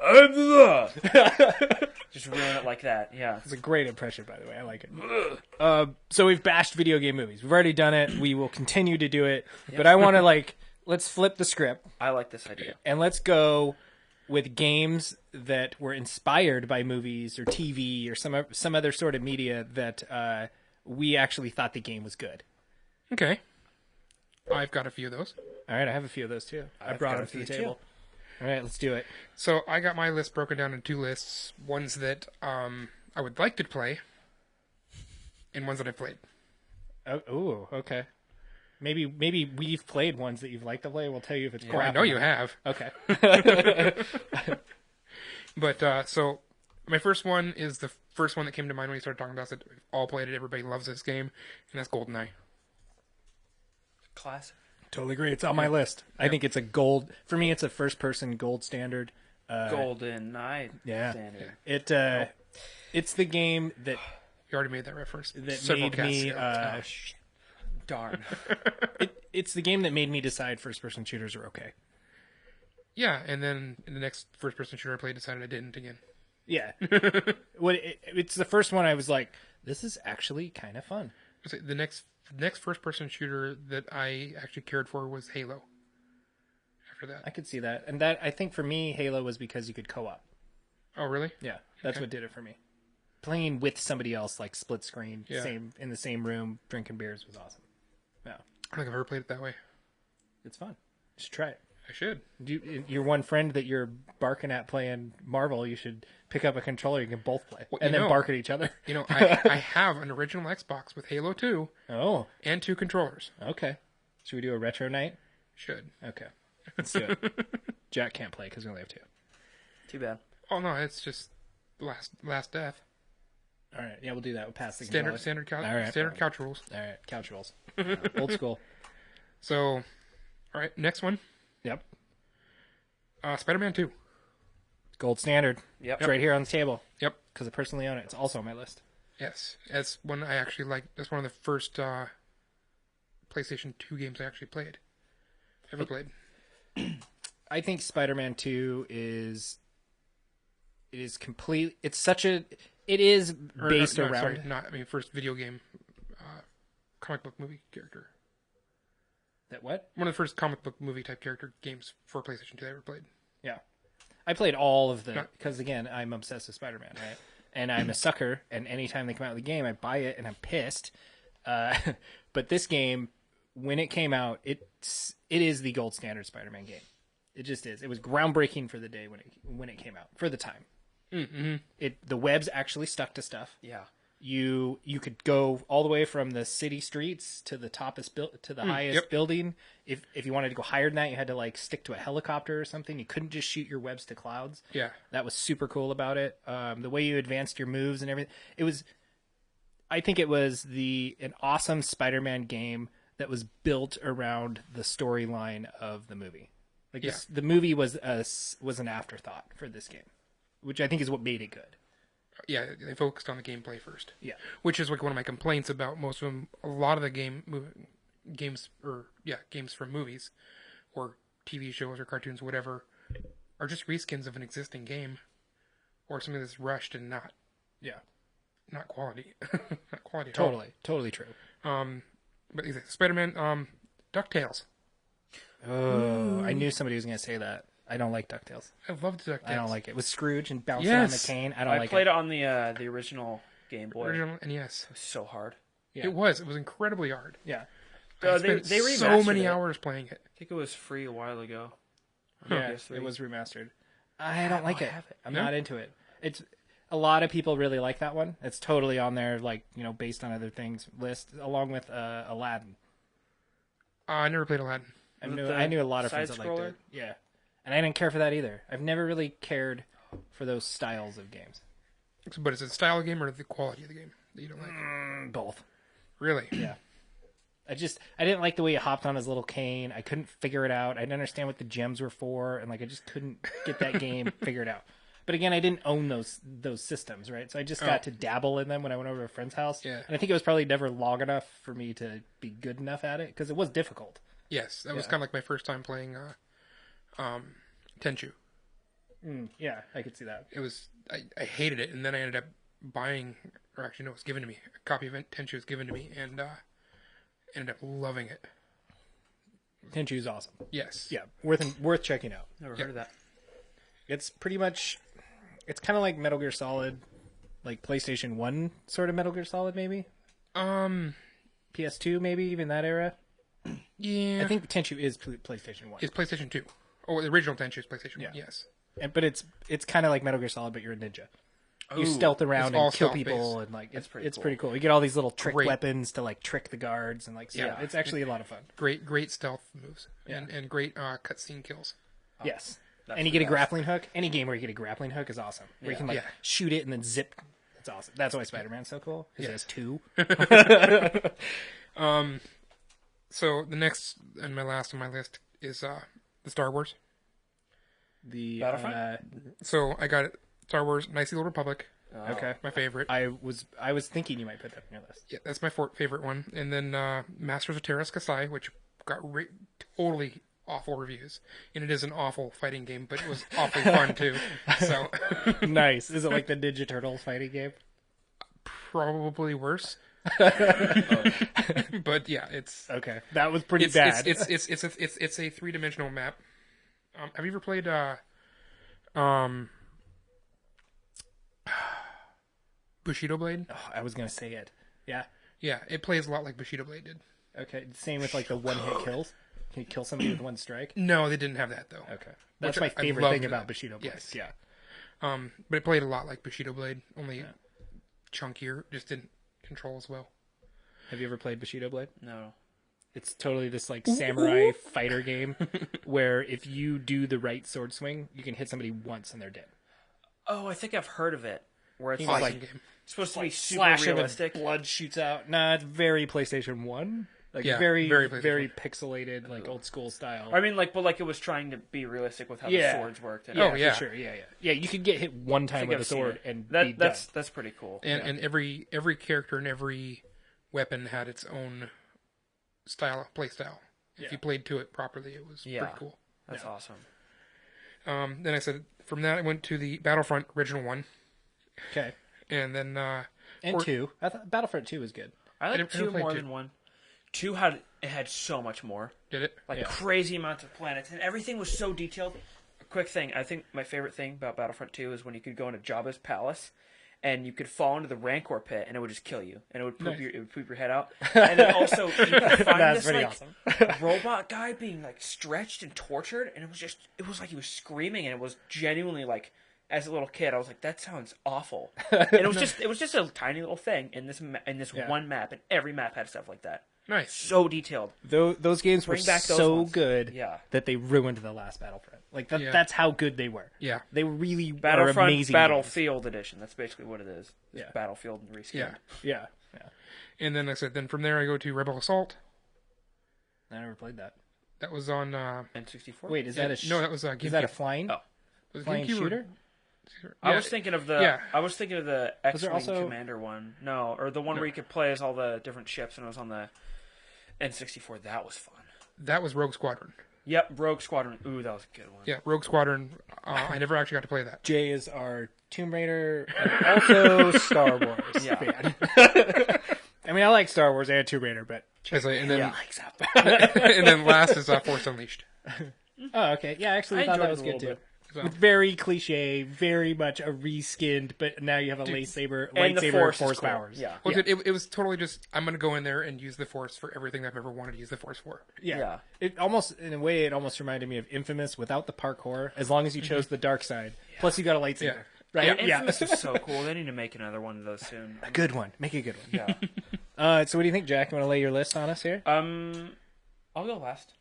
I'm the... Just ruin it like that, yeah.
It's a great impression, by the way. I like it. So we've bashed video game movies. We've already done it. We will continue to do it. But I want to, let's flip the script,
I like this idea.
and let's go with games that were inspired by movies or TV or some other sort of media that we actually thought the game was good.
Okay. I've got a few of those.
All right, I have a few of those, too. I
I've
brought
got
them
a
to the
few,
table. All right, let's do it.
So I got my list broken down into two lists. Ones that I would like to play, and ones that I've played.
Oh, ooh, okay. Maybe we've played ones that you've liked to play. We'll tell you if it's
Oh,
crap.
I know
or
you
not.
have.
Okay.
But so my first one is the first one that came to mind when you started talking about it. We've all played it. Everybody loves this game, and that's GoldenEye.
Classic.
Totally agree. It's on my list. I think it's a gold. For me, it's a first-person gold standard.
Golden Eye
Yeah.
standard.
It's the game that
You already made that reference.
that
several
made
casts
me.
ago.
Darn.
It's the game that made me decide first-person shooters are okay.
Yeah, and then in the next first-person shooter I played, decided I didn't again.
Yeah. It's the first one I was like, this is actually kind of fun.
So the next first-person shooter that I actually cared for was Halo. After that.
I could see that, and that I think for me, Halo was because you could co-op.
Oh, really?
Yeah, that's what did it for me. Playing with somebody else, like split screen,
Yeah.
in the same room, drinking beers was awesome. Yeah,
I don't think I've ever played it that way.
it's fun. You should try it.
I should.
Your one friend that you're barking at playing Marvel, you should pick up a controller. You can both play,
Well,
and
you
then
know-
bark at each other.
You know, I have an original Xbox with Halo 2
Oh,
and 2 controllers.
okay. Should we do a retro night?
Should.
Okay, let's do it. Jack can't play because we only have two.
Too bad.
Oh no, it's just last death.
All right, yeah, we'll do that. We'll pass the
Standard
controller. All right.
standard couch rules.
All right, couch rolls, old school.
So, all right, next one.
Yep,
Spider-Man 2.
gold standard.
Yep.
It's right here on the table
Yep.
because I personally own it. It's also on my list.
Yes, that's one I actually like. That's one of the first PlayStation 2 games I actually played. Ever played.
I think Spider-Man 2 is complete. It's such a. It is
Or,
based
no,
around.
Sorry, first video game, comic book movie character.
That what?
One of the first comic book movie type character games for PlayStation 2 I ever played.
Yeah, I played all of the
No.
because again I'm obsessed with Spider-Man, right? And I'm a sucker. And anytime they come out with a game, I buy it, and I'm pissed. But this game, when it came out, it is the gold standard Spider-Man game. It just is. It was groundbreaking for the day when it came out for the time. Mm-hmm. The webs actually stuck to stuff.
Yeah.
You could go all the way from the city streets to the to the highest
yep.
building. If you wanted to go higher than that, you had to stick to a helicopter or something. You couldn't just shoot your webs to clouds.
Yeah.
That was super cool about it. The way you advanced your moves and everything. I think it was an awesome Spider-Man game that was built around the storyline of the movie. The movie was an afterthought for this game, which I think is what made it good.
Yeah, they focused on the gameplay first.
Yeah.
Which is one of my complaints about most of them. A lot of the games from movies or TV shows or cartoons, whatever, are just reskins of an existing game or something that's rushed and not quality. Not quality at all.
Totally true.
But Spider-Man, DuckTales.
Oh, I knew somebody was going to say that. I don't like DuckTales.
I love DuckTales.
I don't like it. With Scrooge and bouncing on the
Yes.
cane, I don't
I
like
played
it.
it on the original Game Boy.
Original NES.
It was so hard.
Yeah.
It was incredibly hard.
Yeah.
I
They
spent so
remastered
many
it.
hours playing it.
I think it was free a while ago.
Yeah,
PS3.
it was remastered. I don't like it.
have it.
I'm
No?
not into it. It's a lot of people really like that one. It's totally on their based on other things list, along with Aladdin.
I never played Aladdin.
I knew a lot of friends that liked
side-scroller?
it. Yeah, and I didn't care for that either. I've never really cared for those styles of games.
But is it the style of the game or the quality of the game that you don't like?
Both.
Really?
Yeah. I didn't like the way he hopped on his little cane. I couldn't figure it out. I didn't understand what the gems were for, and I just couldn't get that game figured out. But again, I didn't own those systems, right? So I just got to dabble in them when I went over to a friend's house.
Yeah.
And I think it was probably never long enough for me to be good enough at it because it was difficult.
Yes, that was kind of like my first time playing Tenchu.
Yeah, I could see that.
It was I hated it, and then I ended up buying, or actually no, it was given to me. A copy of Tenchu was given to me, and ended up loving it.
Tenchu's awesome.
Yes.
Yeah, worth checking out.
Never heard of that.
It's pretty much, it's kind of like Metal Gear Solid, like PlayStation 1 sort of Metal Gear Solid, maybe? PS2, maybe, even that era?
Yeah.
I think Tenchu is PlayStation 1.
It's PlayStation 2. Oh, the original Tenchu is PlayStation 1. Yes.
But it's kind of like Metal Gear Solid, but you're a ninja. You stealth around
It's all
and kill
stealth-based.
people, and it's
pretty
pretty cool. You get all these little trick
Great.
weapons to trick the guards, and
Yeah.
it's actually a lot of fun.
Great stealth moves and great cutscene kills.
Yes,
That's
and you
the
get a
best.
grappling hook. Any game where you get a grappling hook is awesome. Where you can
Yeah.
shoot it and then zip. It's awesome. That's why Spider-Man's so cool. Because
Yeah.
it has two.
So the next and my last on my list is the Star Wars.
The
Battlefront?
So I got Star Wars Knights of the Old Republic,
okay.
my favorite.
I was thinking you might put that on your list.
Yeah, that's my favorite one. And then Masters of Terra Kasai, which got totally awful reviews. And it is an awful fighting game, but it was awfully fun too. So
Nice. Is it like the Ninja Turtles fighting game?
probably worse. But yeah, it's
Okay, that was pretty bad.
It's a 3-dimensional map. Have you ever played Bushido Blade?
Oh, I was gonna say it. Yeah.
Yeah, it plays a lot like Bushido Blade did.
Okay. Same with the one-hit kills. Can you kill somebody with one strike?
No, they didn't have that though.
Okay. That's
Which
my
I
favorite
loved
thing about
that.
Bushido Blade.
Yes.
Yeah.
But it played a lot like Bushido Blade, only chunkier. Just didn't control as well.
Have you ever played Bushido Blade?
No.
It's totally this samurai fighter game where if you do the right sword swing, you can hit somebody once and they're dead.
Oh, I think I've heard of it. Where it's
Awesome
like
game.
supposed to be super
Slash him and
realistic.
blood shoots out. Nah, it's very PlayStation 1.
Yeah,
very,
very
very,
PlayStation
pixelated, old school style.
I mean, but it was trying to be realistic with how
Yeah.
the swords worked. And
Yeah,
Oh, yeah.
for sure. Yeah. Yeah, you could get hit one
I
time
think
with a
I've seen
sword
it.
and be done.
That's pretty cool.
And every character and every weapon had its own play style. If you played to it properly, it was pretty cool.
That's awesome.
Then I said from that I went to the Battlefront original one,
Okay.
and then
And 2. I thought Battlefront 2 was good.
I like
never
2
played
more
2.
than 1. 2 had so much more.
did it.
Crazy amounts of planets, and everything was so detailed. A quick thing, I think my favorite thing about Battlefront 2 is when you could go into Jabba's palace, and you could fall into the Rancor pit, and it would just kill you, and it would poop your head out. And then also, you could find
That's
this
pretty awesome.
robot guy being stretched and tortured, and it was like he was screaming, and it was genuinely as a little kid, I was like, that sounds awful. And it was just a tiny little thing in this one map, and every map had stuff like that.
Nice.
So detailed.
Those games were
Bring back those
so
ones.
good
Yeah.
that they ruined the last Battlefront.
Yeah.
That's how good they were.
Yeah.
They really are
Battlefront
amazing.
Battlefield Edition. That's basically what it is. It's
Yeah.
Battlefield and reskinned.
Yeah.
Games. Yeah.
And then like I said, then from there I go to Rebel Assault.
I never played that.
That was on.
N64.
Wait, is that a
no, that was
is that a
GameCube.
flying
Oh.
Was it
flying
GameCube or-
shooter?
I
Yeah,
was thinking of the
yeah.
X-Wing
also-
Commander one. No, or the one where you could play as all the different ships, and it was on the N64. That was fun.
That was Rogue Squadron.
Yep, Rogue Squadron. Ooh, that was a good one.
Yeah, Rogue Squadron. I never actually got to play that.
Jay is our Tomb Raider and also Star Wars
Yeah.
fan. I mean, I like Star Wars and Tomb Raider, but
And then
yeah, likes that.
and then last is Force Unleashed.
Oh, okay. Yeah, I actually
I
thought that
enjoyed
was
it a
good
little
too.
bit.
It's very cliche, very much a reskinned, but now you have a lightsaber
And the
force
Force is cool.
powers.
Yeah.
Well, dude, it was totally just, I'm going to go in there and use the Force for everything I've ever wanted to use the Force for.
Yeah.
Yeah.
It almost, in a way, it almost reminded me of Infamous without the parkour, as long as you chose the dark side. Plus, you got a lightsaber.
Yeah.
Right?
Infamous is so cool. They need to make another one of those soon.
A good one. Make a good one.
Yeah.
So what do you think, Jack? You want to lay your list on us here?
I'll go last.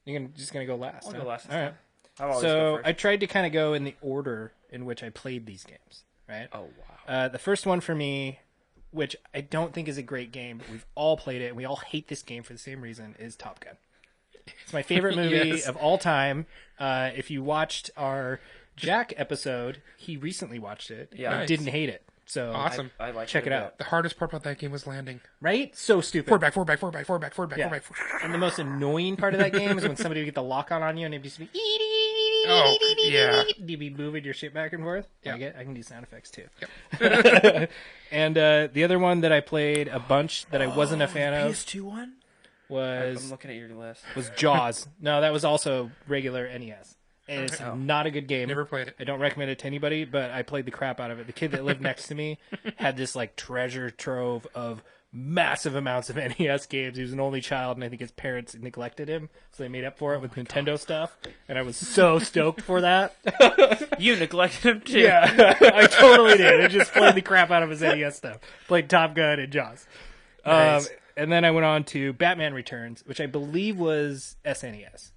You're just going to go last.
I'll
huh?
go last.
All right.
I'll always go
So
first.
I tried to kind of go in the order in which I played these games, right?
Oh wow.
The first one for me, which I don't think is a great game, but we've all played it, and we all hate this game for the same reason, is Top Gun. It's my favorite movie
Yes.
of all time. If you watched our Jack episode, he recently watched it.
Yeah.
and
Nice.
didn't hate it. So
Awesome.
I like
check it out.
The hardest part about that game was landing.
Right? So stupid.
Forward back, forward back, forward back, forward back, forward back,
Yeah.
forward back.
And the most annoying part of that game is when somebody would get the lock on you and it'd just be
Oh, yeah.
you'd be moving your shit back and forth.
Yeah.
I can do sound effects too. And the other one that I played a bunch that I wasn't a fan of
PS2 one. I'm
was
looking at your list.
Jaws. No, that was also regular NES. And it's not a good game.
Never played it.
I don't recommend it to anybody, but I played the crap out of it. The kid that lived next to me had this like treasure trove of massive amounts of NES games. He was an only child, and I think his parents neglected him, so they made up for it with Nintendo stuff. And I was so stoked for that.
You neglected him too.
Yeah, I totally did. I just played the crap out of his NES stuff. Played Top Gun and Jaws.
Nice.
And then I went on to Batman Returns, which I believe was SNES.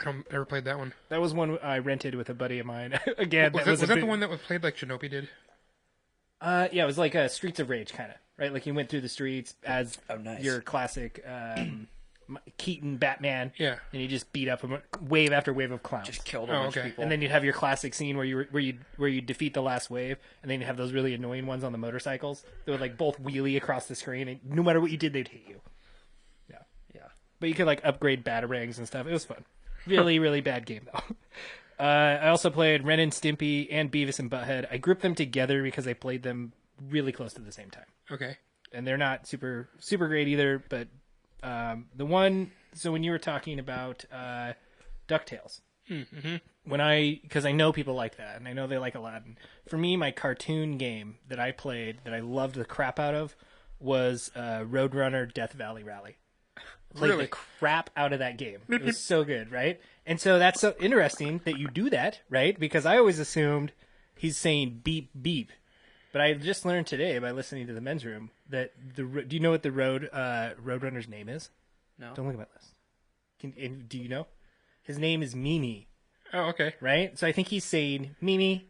I never played that one.
That was one I rented with a buddy of mine. Again,
Was that the one that was played like Shinobi did?
Yeah, it was like a Streets of Rage kind of, right? Like you went through the streets as
nice.
your classic Keaton Batman.
Yeah.
And you just beat up wave after wave of clowns.
Just killed a bunch
okay.
of people.
And then you'd have your classic scene where you defeat the last wave, and then you have those really annoying ones on the motorcycles that would like both wheelie across the screen, and no matter what you did, they'd hit you.
yeah.
But you could like upgrade batarangs and stuff. It was fun. Really, really bad game though. I also played Ren and Stimpy and Beavis and Butthead. I grouped them together because I played them really close to the same time,
Okay.
and they're not super great either. But the one, so when you were talking about DuckTales, because I know people like that, and I know they like Aladdin. For me, my cartoon game that I played that I loved the crap out of was Roadrunner Death Valley Rally. Played
Really?
the crap out of that game. It was so good, right? And so that's so interesting that you do that, right? Because I always assumed he's saying beep beep, but I just learned today by listening to the men's room that do you know what the Roadrunner's name is?
No.
Don't look at my list. Do you know? His name is Mimi,
Oh, okay.
right? So I think he's saying Mimi,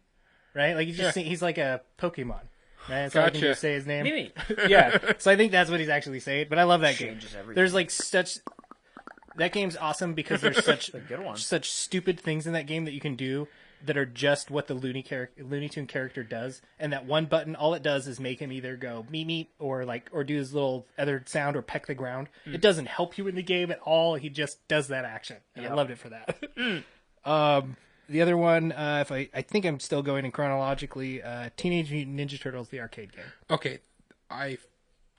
right? Like he's just saying, he's like a Pokemon. Right? So I can
Gotcha.
just say his name.
Mimi.
Yeah. So I think that's what he's actually saying. But I love that game.
Changes everything.
There's like that game's awesome because there's
good one.
such stupid things in that game that you can do that are just what the Looney Tune character does. And that one button, all it does is make him either go me or do his little other sound or peck the ground. It doesn't help you in the game at all. He just does that action, and I loved it for that. The other one, if I think I'm still going in chronologically, Teenage Mutant Ninja Turtles, the arcade game.
Okay.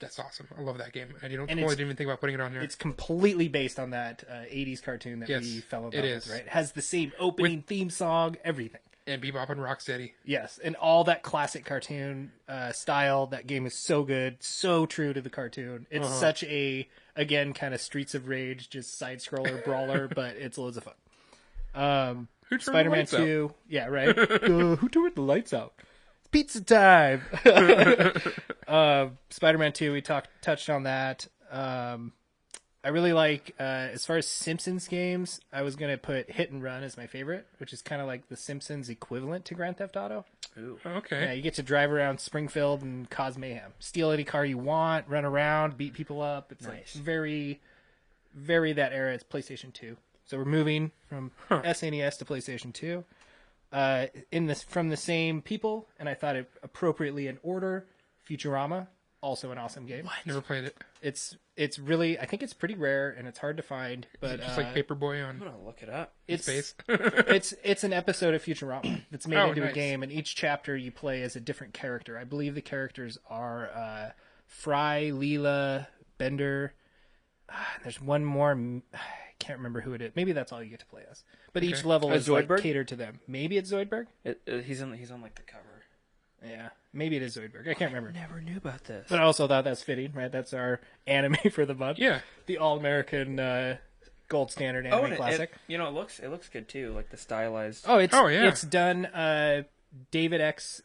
That's awesome. I love that game. I didn't even think about putting it on here.
It's completely based on that 80s cartoon that
Yes,
we fell in
it
love
is.
with, right? It has the same opening theme song, everything.
And Bebop and Rocksteady.
Yes, and all that classic cartoon style. That game is so good, so true to the cartoon. It's such a, again, kind of Streets of Rage, just side-scroller brawler, but it's loads of fun.
Who turned the
Spider-Man
lights out?
2. Yeah, right? Who turned the lights out? It's pizza time! Spider-Man 2, we touched on that. I really like, as far as Simpsons games, I was going to put Hit and Run as my favorite, which is kind of like the Simpsons equivalent to Grand Theft Auto.
Ooh.
Okay.
Yeah, you get to drive around Springfield and cause mayhem. Steal any car you want, run around, beat people up. It's like
Nice.
very, very that era. It's PlayStation 2. So we're moving from SNES to PlayStation 2. From the same people, and I thought it appropriately in order. Futurama, also an awesome game.
Never played it.
It's really, I think it's pretty rare and it's hard to find. But
Just like Paperboy on
I'm gonna look it up.
it's
Space.
it's an episode of Futurama that's made
Oh,
into a
nice.
game, and each chapter you play as a different character. I believe the characters are Fry, Leela, Bender. There's one more. I can't remember who it is. Maybe that's all you get to play as. But each level is
Zoidberg?
like catered to them. Maybe it's Zoidberg.
He's on like the cover.
Yeah, maybe it is Zoidberg. I can't remember.
Never knew about this.
But I also thought that's fitting, right? That's our anime for the month.
Yeah.
The all-American gold standard anime classic.
It looks good too, like the stylized.
It's done. David X.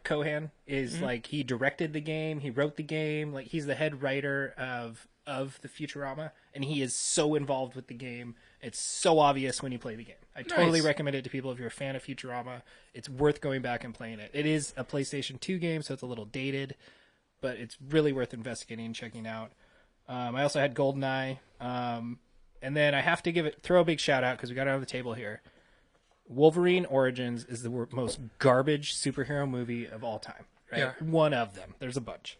Cohan is like he directed the game, he wrote the game, like he's the head writer of the Futurama, and he is so involved with the game. It's so obvious when you play the game. I totally recommend it to people if you're a fan of Futurama. It's worth going back and playing it. It is a PlayStation 2 game, so it's a little dated, but it's really worth investigating and checking out. I also had GoldenEye, and then I have to throw a big shout out because we got it on the table here. Wolverine Origins is the most garbage superhero movie of all time. Right?
Yeah.
One of them. There's a bunch.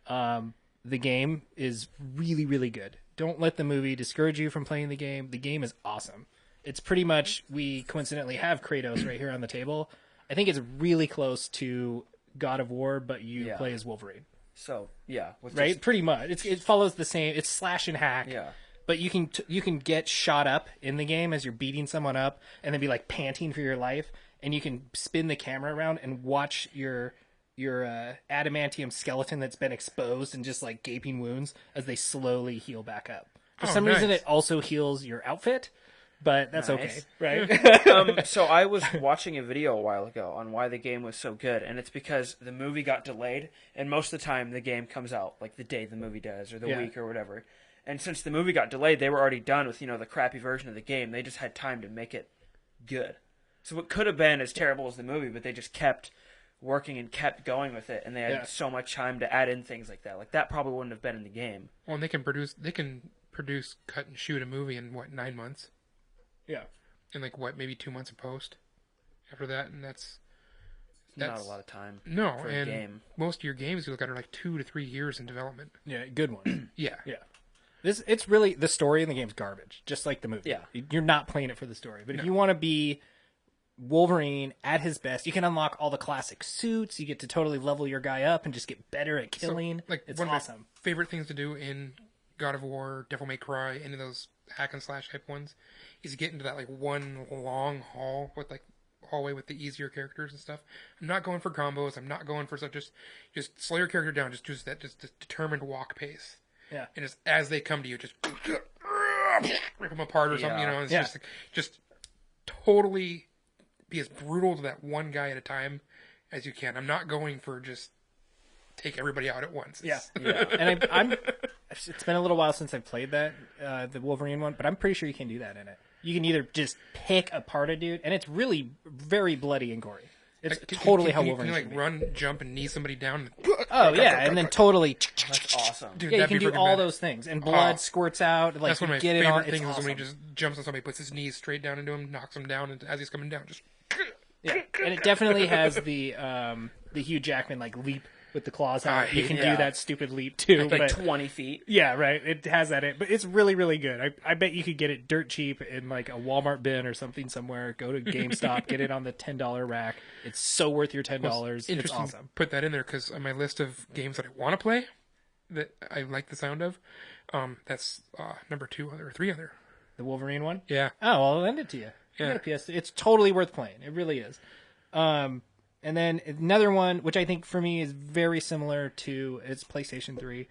The game is really, really good. Don't let the movie discourage you from playing the game. The game is awesome. It's pretty much, we coincidentally have Kratos right here on the table. I think it's really close to God of War, but you play as Wolverine.
So, yeah.
Right? Pretty much. It follows the same, it's slash and hack.
Yeah.
But you can get shot up in the game as you're beating someone up and then be like panting for your life, and you can spin the camera around and watch your adamantium skeleton that's been exposed and just like gaping wounds as they slowly heal back up. For some reason it also heals your outfit, but that's okay, right?
So I was watching a video a while ago on why the game was so good, and it's because the movie got delayed, and most of the time the game comes out like the day the movie does or the week or whatever. And since the movie got delayed, they were already done with, the crappy version of the game. They just had time to make it good. So it could have been as terrible as the movie, but they just kept working and kept going with it, and they had so much time to add in things like that. Like, that probably wouldn't have been in the game.
Well, and they can produce, cut and shoot a movie in, 9 months?
Yeah.
In, maybe 2 months of post after that, and that's
not a lot of time
for
a game.
Most of your games you look at are 2 to 3 years in development.
Yeah, good one.
Yeah.
It's really, the story in the game's garbage, just like the movie.
Yeah.
You're not playing it for the story. But if you want to be Wolverine at his best, you can unlock all the classic suits, you get to totally level your guy up and just get better at killing.
So,
it's
one
awesome.
of my favorite things to do in God of War, Devil May Cry, any of those hack and slash type ones, is get into that one long hall with hallway with the easier characters and stuff. I'm not going for combos, I'm not going for stuff, just slow your character down, just that determined walk pace.
Yeah.
And just as they come to you, just rip them apart or something, it's just totally be as brutal to that one guy at a time as you can. I'm not going for just take everybody out at once.
Yeah. And I'm it's been a little while since I've played that, the Wolverine one, but I'm pretty sure you can do that in it. You can either just pick apart a dude, and it's really very bloody and gory. It's totally how Wolverine
can you
run,
jump and knee somebody down?
Oh yeah, and then totally.
That's awesome.
Dude,
Yeah, you can do all
bad.
those things, and blood squirts out. Like,
That's one of my
get
favorite
it on.
things
It's
is
awesome.
when he just jumps on somebody, puts his knees straight down into him, knocks him down, and as he's coming down, just
Yeah, and it definitely has the Hugh Jackman leap with the claws out. You can do that stupid leap too,
Like
but
20 feet.
yeah, right. It has that in, but it's really really good. I bet you could get it dirt cheap in a Walmart bin or something somewhere. Go to GameStop, get it on the $10 rack. It's so worth your $10. It's
interesting.
awesome.
Put that in there because on my list of games that I want to play, that I like the sound of, that's number 2 or 3 other.
The Wolverine one.
Yeah.
Oh, well, I'll lend it to you. You got a PS. It's totally worth playing. It really is. And then another one, which I think for me is very similar to it's PlayStation 3,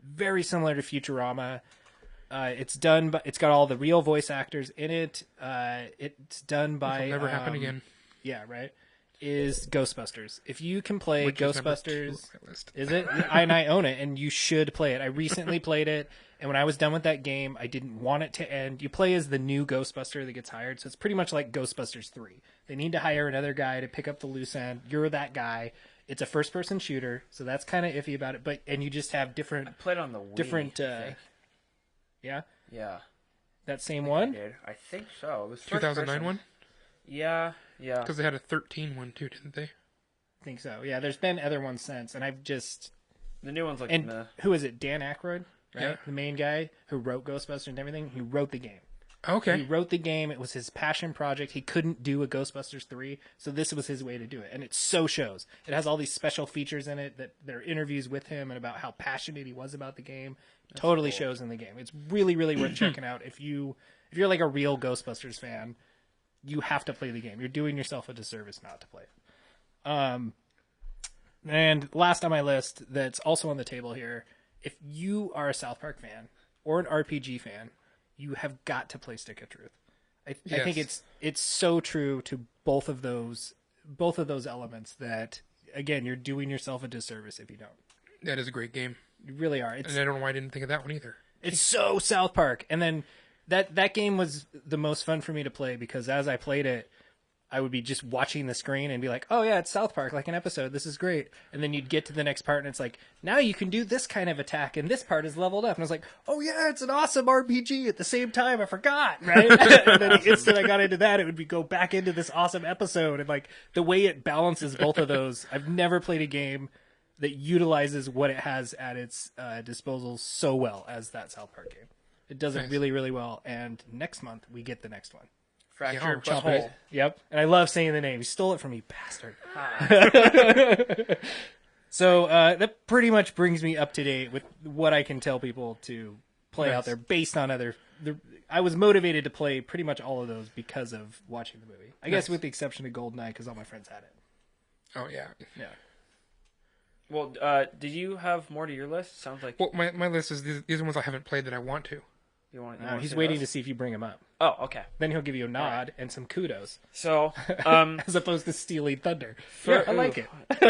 very similar to Futurama. It's done, but it's got all the real voice actors in it. It's done by.
It'll never happen again.
Yeah, right. Is Ghostbusters. If you can play
Which is number 2
Ghostbusters,
on my list.
is it? I own it, and you should play it. I recently played it, and when I was done with that game, I didn't want it to end. You play as the new Ghostbuster that gets hired, so it's pretty much like Ghostbusters 3. They need to hire another guy to pick up the loose end. You're that guy. It's a first-person shooter, so that's kind of iffy about it. And you just have different.
I played on the Wii.
Different.
I think.
Yeah.
Yeah.
That same one.
Dude, I think so. It was
2009 one?
Yeah.
Because they had a 13 one too, didn't they?
I think so. Yeah, there's been other ones since, and I've just.
The new one's
And who is it? Dan Aykroyd, right?
Yeah.
The main guy who wrote Ghostbusters and everything. He wrote the game.
Okay.
He wrote the game. It was his passion project. He couldn't do a Ghostbusters 3, so this was his way to do it. And it so shows. It has all these special features in it that there are interviews with him and about how passionate he was about the game. Totally shows in the game. It's really, really worth checking out. If you're like a real Ghostbusters fan, you have to play the game. You're doing yourself a disservice not to play it. And last on my list, that's also on the table here, if you are a South Park fan or an RPG fan, you have got to play Stick of Truth. I think it's so true to both of those elements that, again, you're doing yourself a disservice if you don't.
That is a great game.
You really are.
And I don't know why I didn't think of that one either.
It's so South Park. And then that game was the most fun for me to play because as I played it, I would be just watching the screen and be like, oh yeah, it's South Park, like an episode. This is great. And then you'd get to the next part and it's like, now you can do this kind of attack and this part is leveled up. And I was like, oh yeah, it's an awesome RPG at the same time. I forgot, right? And then the instant I got into that, it would be go back into this awesome episode. And like the way it balances both of those, I've never played a game that utilizes what it has at its disposal so well as that South Park game. It does it really, really well. And next month we get the next one.
Fractured
Yeah,
Butthole.
Yep. And I love saying the name. You stole it from me, bastard. So that pretty much brings me up to date with what I can tell people to play out there based on I was motivated to play pretty much all of those because of watching the movie. I guess with the exception of GoldenEye because all my friends had it.
Oh, yeah.
Yeah.
Well, did you have more to your list? Sounds like
Well, my list is these are ones I haven't played that I want to.
you want.
He's waiting to see if you bring him up.
Oh, okay.
Then he'll give you a nod and some kudos
So,
as opposed to stealing thunder. Yeah, I like it.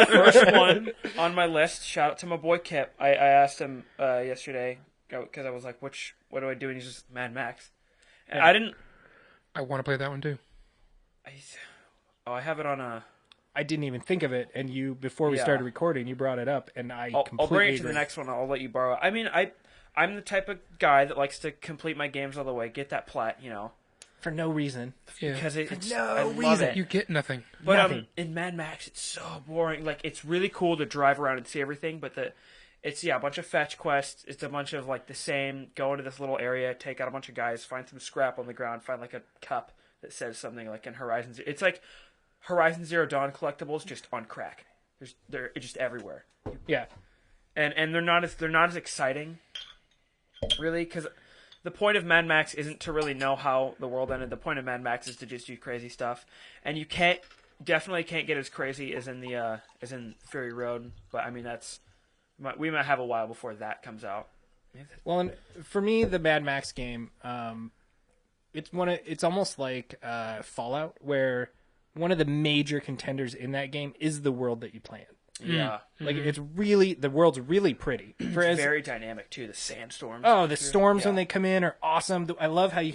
first one on my list. Shout out to my boy Kip. I asked him yesterday because I was like, what do I do? And he's just Mad Max. And
I want to play that one too.
I have it on a.
I didn't even think of it, and before we started recording, you brought it up, and
I'll bring it to the next one. I'll let you borrow it. I mean, I'm the type of guy that likes to complete my games all the way, get that plat,
for no reason.
Yeah.
because it's
no
I love
reason.
it.
You get nothing.
But
Nothing.
in Mad Max, it's so boring. Like, it's really cool to drive around and see everything, but it's a bunch of fetch quests. It's a bunch of like the same. Go into this little area, take out a bunch of guys, find some scrap on the ground, find like a cup that says something like in Horizon Zero. It's like Horizon Zero Dawn collectibles just on crack. They're just everywhere.
Yeah.
And they're not as exciting, really, because the point of Mad Max isn't to really know how the world ended. The point of Mad Max is to just do crazy stuff, and you definitely can't get as crazy as in Fury Road. But I mean, we might have a while before that comes out.
Well, and for me, the Mad Max game, it's almost like Fallout, where one of the major contenders in that game is the world that you play in.
Yeah,
Like the world's really pretty.
it's very dynamic too. The sandstorms.
Oh, the storms when
Yeah.
they come in are awesome. I love how you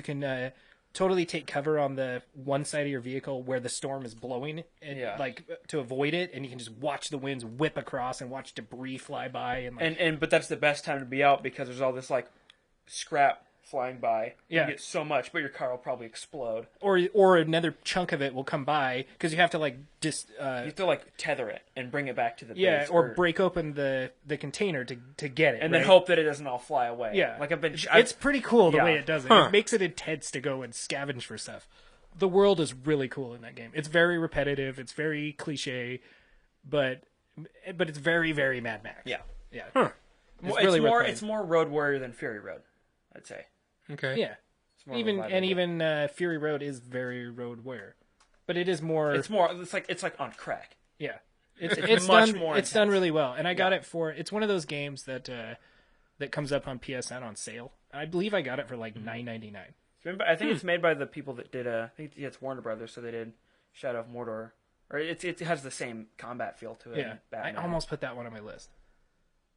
can totally take cover on the one side of your vehicle where the storm is blowing, and like to avoid it, and you can just watch the winds whip across and watch debris fly by, and
But that's the best time to be out because there's all this like scrap flying by.
Yeah.
You get so much, but your car will probably explode.
or another chunk of it will come by because you have to like
You have to like tether it and bring it back to the base.
or break open the container to get it,
and
right?
then hope that it doesn't all fly away.
Yeah,
like
it's pretty cool the
Yeah.
way it does it. It makes it intense to go and scavenge for stuff. The world is really cool in that game. It's very repetitive. It's very cliche, but it's very, very Mad Max.
Yeah.
Yeah.
It's more Road Warrior than Fury Road, I'd say.
Okay.
Yeah.
It's more of a vibe of it.
Even Fury Road is very Road Warrior, but it is more.
It's like on crack.
Yeah.
It's much
done,
more
It's done
intense.
really well, and I got it for. It's one of those games that comes up on PSN on sale. I believe I got it for like $9.99.
I think it's made by the people that did. I think it's Warner Brothers, so they did Shadow of Mordor, or it has the same combat feel to it.
Yeah,
and Batman.
I almost put that one on my list,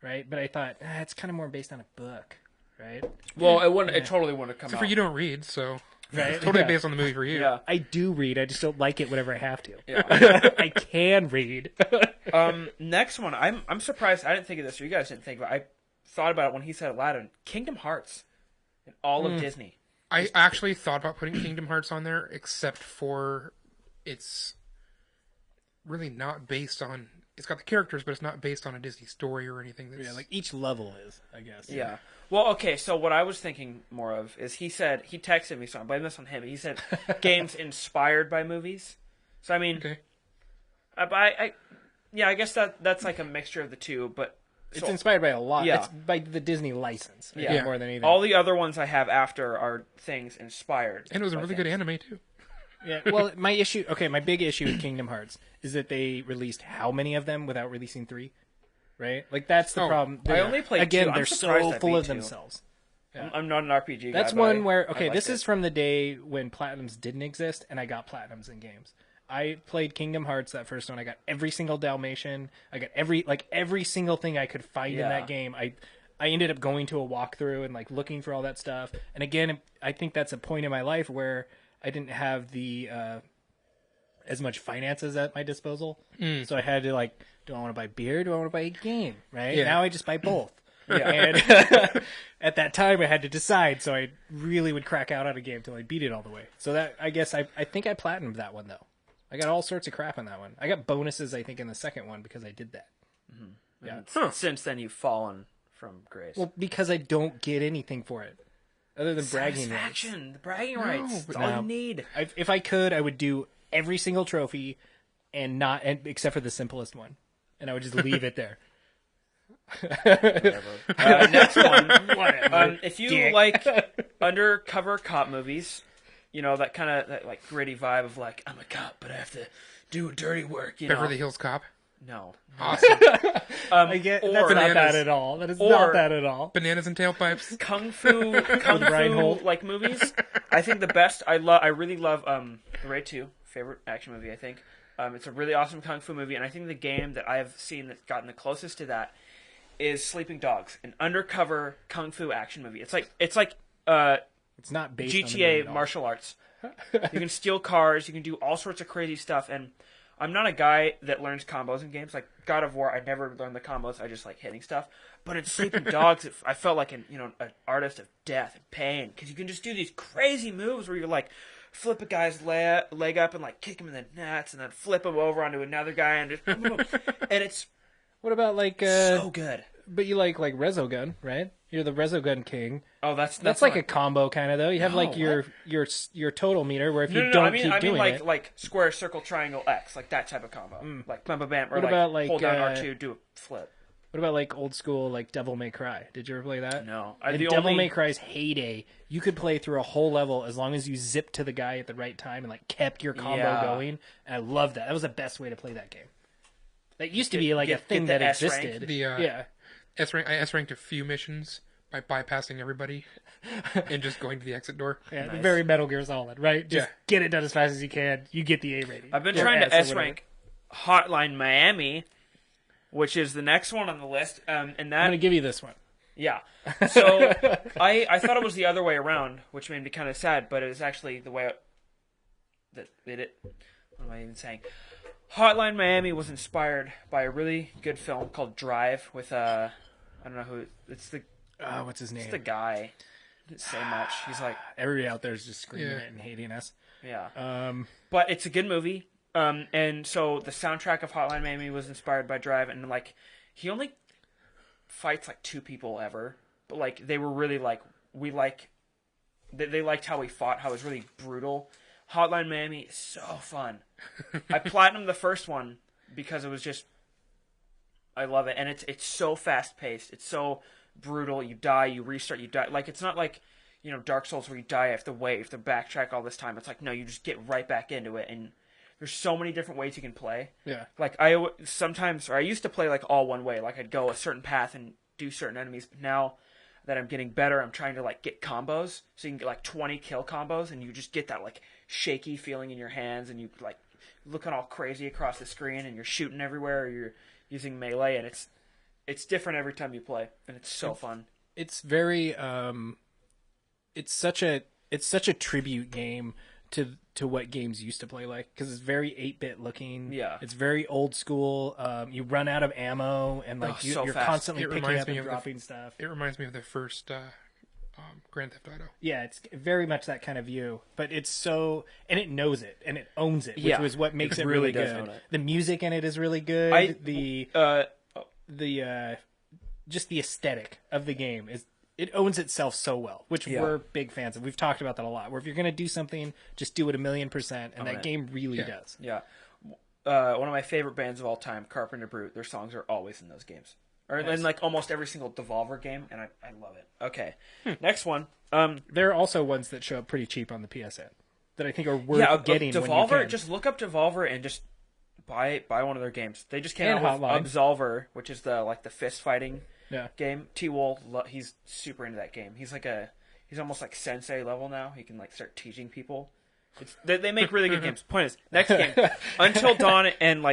right? But I thought it's kind of more based on a book, right?
Well, it wouldn't. It totally wouldn't have come
Except
out.
for you don't read, so
Right?
it's totally
Yeah.
based on the movie for you.
Yeah.
I do read. I just don't like it whenever I have to.
Yeah.
I can read.
Next one. I'm surprised. I didn't think of this, or you guys didn't think of it. I thought about it when he said Aladdin. Kingdom Hearts, and all of Disney.
I actually thought about putting Kingdom Hearts on there, except for it's really not based on. It's got the characters, but it's not based on a Disney story or anything. That's,
Yeah, like each level is, I guess.
Yeah. Well, okay. So what I was thinking more of is he texted me, so I blame this on him. He said games inspired by movies. So I mean,
okay.
I guess that's like a mixture of the two. But
It's inspired by a lot.
Yeah.
It's by the Disney license. I
Yeah.
think, more than anything.
All the other ones I have after are things inspired.
And it was a
by
really good
things.
anime too.
Yeah. Well, my big issue with Kingdom Hearts is that they released how many of them without releasing 3? Right? Like that's the problem.
I only played
again.
2. I'm
They're
surprised
so
I
full
beat
of
2.
themselves.
I'm not an RPG
That's
guy. but
one where
I
this
liked
is
it.
from the day when Platinums didn't exist, and I got Platinums in games. I played Kingdom Hearts, that first one. I got every single Dalmatian. I got every single thing I could find in
Yeah.
that game. I ended up going to a walkthrough and like looking for all that stuff. And again, I think that's a point in my life where I didn't have the as much finances at my disposal, so I had to like, do I want to buy beer? Do I want to buy a game? Right
Yeah.
now, I just buy both.
Yeah.
And at that time, I had to decide, so I really would crack out on a game till I beat it all the way. So that I guess I think I platinumed that one though. I got all sorts of crap on that one. I got bonuses, I think, in the second one because I did that. Yeah.
And since then, you've fallen from grace.
Well, because I don't get anything for it other than bragging rights.
Satisfaction, the bragging rights. That's all
No.
you need.
If I could, I would do every single trophy, except for the simplest one, and I would just leave it there.
Next one.
Whatever.
If you
Dick.
like undercover cop movies, you know that kind of like gritty vibe of like, I'm a cop, but I have to do dirty work. You
Beverly
know?
Hills Cop.
No.
Awesome.
I get that's not
Bananas.
that at all. That is
Or-
not that at all.
Bananas and tailpipes.
Kung fu
Reinhold.
like movies. I think the best. I really love Raid 2, favorite action movie. I think it's a really awesome kung fu movie, and I think the game that I have seen that's gotten the closest to that is Sleeping Dogs, an undercover kung fu action movie. It's like
It's not based on the movie
GTA
at all.
martial arts. You can steal cars, you can do all sorts of crazy stuff, and I'm not a guy that learns combos in games. Like God of War, I never learned the combos. I just like hitting stuff. But in Sleeping Dogs, I felt like an artist of death and pain, because you can just do these crazy moves where you're like flip a guy's leg up and like kick him in the nuts, and then flip him over onto another guy and just and it's
What about like
so good.
but you like Resogun, right? You're the Resogun king.
Oh, that's
like
not-
a combo kind of though. You have
No,
like your total meter where if you
No,
don't
I mean,
keep doing it.
like square, circle, triangle, X, like that type of combo, like bam, bam, bam, or
What about, like,
hold down R2, do a flip.
What about like old school like Devil May Cry? Did you ever play that?
No,
In Devil May Cry's heyday, you could play through a whole level as long as you zipped to the guy at the right time and like kept your combo
Yeah.
going. And I loved that. That was the best way to play that game. That used to be like a
get
thing
the
that
S rank.
existed.
The,
yeah.
I S-ranked a few missions by bypassing everybody and just going to the exit door.
Yeah,
Nice.
very Metal Gear Solid, right? Just
Yeah.
get it done as fast as you can. You get the A rating.
I've been
Or
trying to
S or
S
whatever.
rank Hotline Miami, which is the next one on the list, and
I'm
that
gonna give you this one.
yeah. So I thought it was the other way around, which made me kind of sad, but it was actually the way that it. What am I even saying? Hotline Miami was inspired by a really good film called Drive with I don't know who it's the
What's his name?
it's the guy. Didn't say much. He's like
Everybody out there is just screaming
Yeah.
it and hating us.
yeah. But it's a good movie. And so the soundtrack of Hotline Miami was inspired by Drive, and like he only fights like 2 people ever, but like they were really like they liked how he fought, how it was really brutal. Hotline Miami is so fun. I platinumed the first one because it was just I love it, and it's so fast paced. It's so brutal. You die, you restart, you die. Like it's not like Dark Souls where you die, you have to wait, you have to backtrack all this time. It's like no, you just get right back into it, and there's so many different ways you can play.
Yeah.
Like I used to play like all one way. Like I'd go a certain path and do certain enemies. But now that I'm getting better, I'm trying to like get combos. So you can get like 20 kill combos, and you just get that like shaky feeling in your hands, and you like looking all crazy across the screen, and you're shooting everywhere, or you're using melee, and it's different every time you play, and it's so fun.
It's very it's such a tribute game to what games used to play like, because it's very 8-bit looking.
Yeah.
It's very old school. You run out of ammo, and like
so
you're
fast.
constantly
It
picking
reminds
up
me
and
of the-
dropping stuff.
It reminds me of the first Grand Theft Auto.
Yeah, it's very much that kind of view, but it's so, and it knows it and it owns it, which
Yeah.
was what makes
It
it
really
really
does
good.
own it.
The music in it is really good.
I-
The just the aesthetic of the game is, it owns itself so well, which
Yeah.
we're big fans of. We've talked about that a lot. Where if you're gonna do something, just do it 1,000,000%, and
Own
that
it.
game really
Yeah.
does.
Yeah. One of my favorite bands of all time, Carpenter Brute. Their songs are always in those games. or in like almost every single Devolver game, and I love it. Okay, next one.
There are also ones that show up pretty cheap on the PSN that I think are worth getting.
Devolver.
When you can.
Just look up Devolver and just buy one of their games. They just came
And
out with
Hotline.
Absolver, which is the fist fighting
Yeah.
game. T-Wool, he's super into that game. He's almost like sensei level now. He can like start teaching people. They make really good games. Point is, next game, Until Dawn, and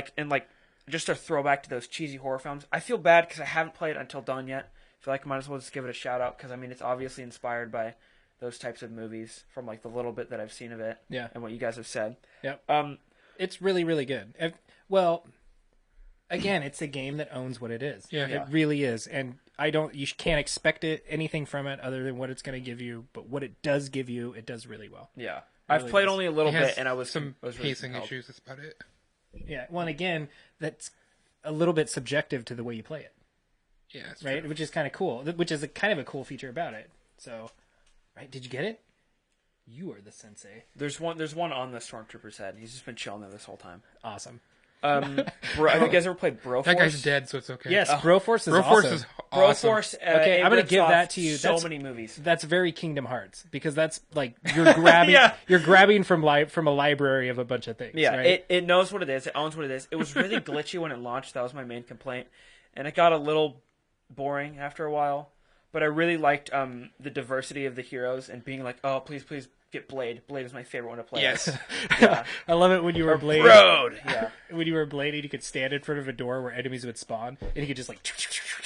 just a throwback to those cheesy horror films. I feel bad because I haven't played Until Dawn yet. I feel like I might as well just give it a shout out because I mean it's obviously inspired by those types of movies from like the little bit that I've seen of it.
Yeah.
And what you guys have said.
Yep. It's really, really good. Well, again, it's a game that owns what it is.
Yeah.
It really is, and you can't expect anything from it other than what it's going to give you. But what it does give you, it does really well.
Yeah. I've
really
played
does.
only a little
It has
bit, and I was
some
really
pacing
compelled.
issues. That's about it.
Yeah. Well, and again, that's a little bit subjective to the way you play it,
Yeah, that's
right?
true.
Which is kind of cool. Which is kind of a cool feature about it. So, right? Did you get it? You are the sensei.
There's one on the Stormtrooper's head. He's just been chilling there this whole time.
Awesome.
Have you guys ever played Broforce?
That guy's dead, so it's okay.
Yes, Broforce is
Broforce
awesome.
is awesome.
Broforce.
Okay,
it
I'm gonna
rips
give
off
that to you.
So
That's-
many movies.
That's very Kingdom Hearts because that's like you're grabbing
Yeah.
you're grabbing from a library of a bunch of things.
Yeah,
right?
it knows what it is. It owns what it is. It was really glitchy when it launched. That was my main complaint, and it got a little boring after a while. But I really liked the diversity of the heroes and being like, oh, please get Blade. Blade is my favorite one to play.
Yes.
Yeah.
I love it when you were Blade.
Road. Yeah.
When you were Blade, you could stand in front of a door where enemies would spawn, and you could just like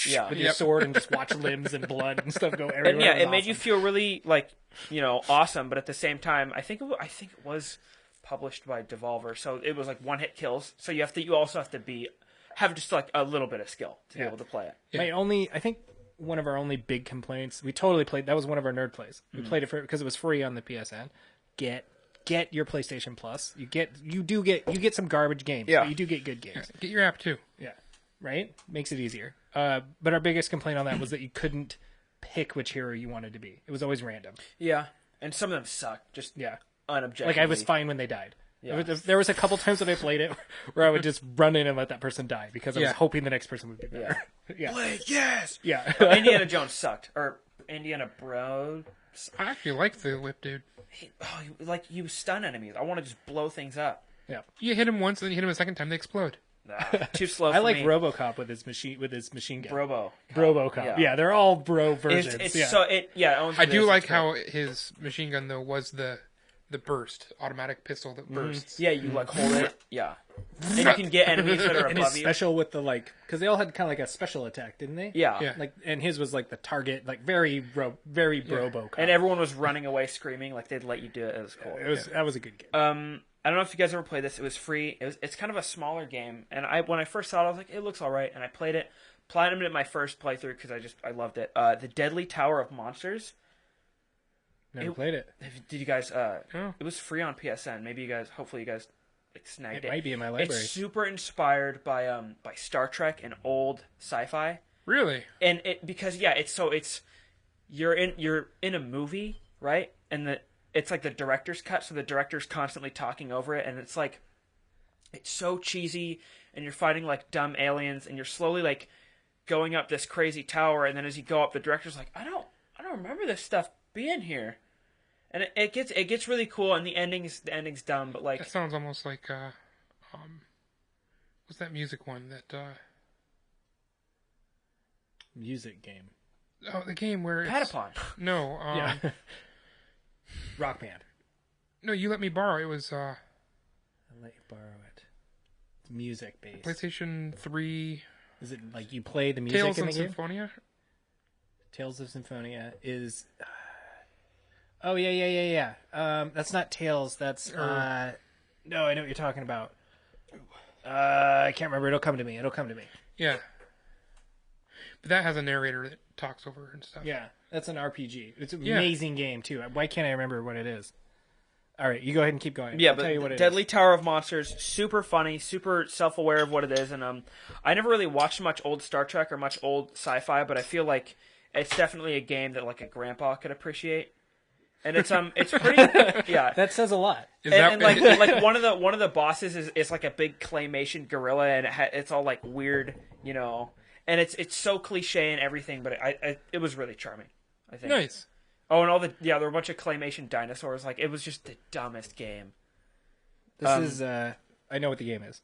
Yeah.
with your
Yep.
sword and just watch limbs and blood and stuff go everywhere.
And yeah,
was
it made you
awesome.
feel really like awesome. But at the same time, I think it was published by Devolver, so it was like one hit kills. So you also have to have just like a little bit of skill to be able to play it.
I think one of our only big complaints. We totally played. That was one of our nerd plays. We played it because it was free on the PSN. Get your PlayStation Plus. You get some garbage games.
Yeah.
But you do get good games.
Get your app too.
Yeah, right. Makes it easier. But our biggest complaint on that was that you couldn't pick which hero you wanted to be. It was always random.
Yeah, and some of them suck. Just
Yeah,
unobjectively.
like I was fine when they died.
Yeah.
There was a couple times that I played it where I would just run in and let that person die because I was
Yeah.
hoping the next person would be better. Yeah,
Blade, yes.
yeah.
Indiana Jones sucked, or Indiana Bro.
I actually like the whip dude.
You stun enemies. I want to just blow things up.
Yeah.
You hit him once, and then you hit him a second time, they explode.
Too slow.
I
for
like
me.
RoboCop with his machine gun.
Brobo.
RoboCop. Yeah, they're all bro versions.
It's
yeah.
so it owns
I
what it
do
is.
like
It's great.
how his machine gun though was the burst automatic pistol that bursts.
Yeah, you like hold it. Yeah, and you can get enemies that are
and his
above you.
special with the because they all had kind of like a special attack, didn't they?
Yeah.
Yeah.
Like, and his was like the target, like very RoboCop.
And everyone was running away screaming like they'd let you do it. It was cool.
That was a good game.
I don't know if you guys ever played this. It was free. It's kind of a smaller game, and when I first saw it, I was like, it looks all right, and I played it. Platinumed it my first playthrough because I loved it. The Deadly Tower of Monsters.
Never played it.
Did you guys?
Oh.
It was free on PSN. Hopefully you guys snagged it.
It might be in my library.
It's super inspired by Star Trek and old sci-fi,
Really?
and it's you're in a movie, right? And it's like the director's cut, so the director's constantly talking over it, and it's like it's so cheesy, and you're fighting like dumb aliens, and you're slowly like going up this crazy tower, and then as you go up, the director's like, I don't remember this stuff being here, and it gets really cool, and the ending's dumb, but like
That sounds almost like what's that music one that
Music game.
the game where it's,
Patapon.
No,
Yeah. Rock Band.
no, you let me borrow. It was
I'll let you borrow it. It's music based.
PlayStation 3
Is it like you play the music
Tales
in
of
the game?
Symphonia.
Tales of Symphonia is. Oh yeah. That's not Tales. That's no. I know what you're talking about. I can't remember. It'll come to me.
Yeah. But that has a narrator that talks over and stuff.
Yeah, that's an RPG. It's an
Yeah.
amazing game too. Why can't I remember what it is? All right, you go ahead and keep going.
Yeah,
I'll
but
tell you what it
Deadly
is.
Tower of Monsters, super funny, super self-aware of what it is, and I never really watched much old Star Trek or much old sci-fi, but I feel like it's definitely a game that like a grandpa could appreciate, and it's pretty yeah.
That says a lot.
Is
And
that
like one of the bosses is like a big claymation gorilla, and it's all like weird, and it's so cliche and everything, but it was really charming. I think.
Nice.
Oh, and there were a bunch of claymation dinosaurs. Like, it was just the dumbest game.
This is I know what the game is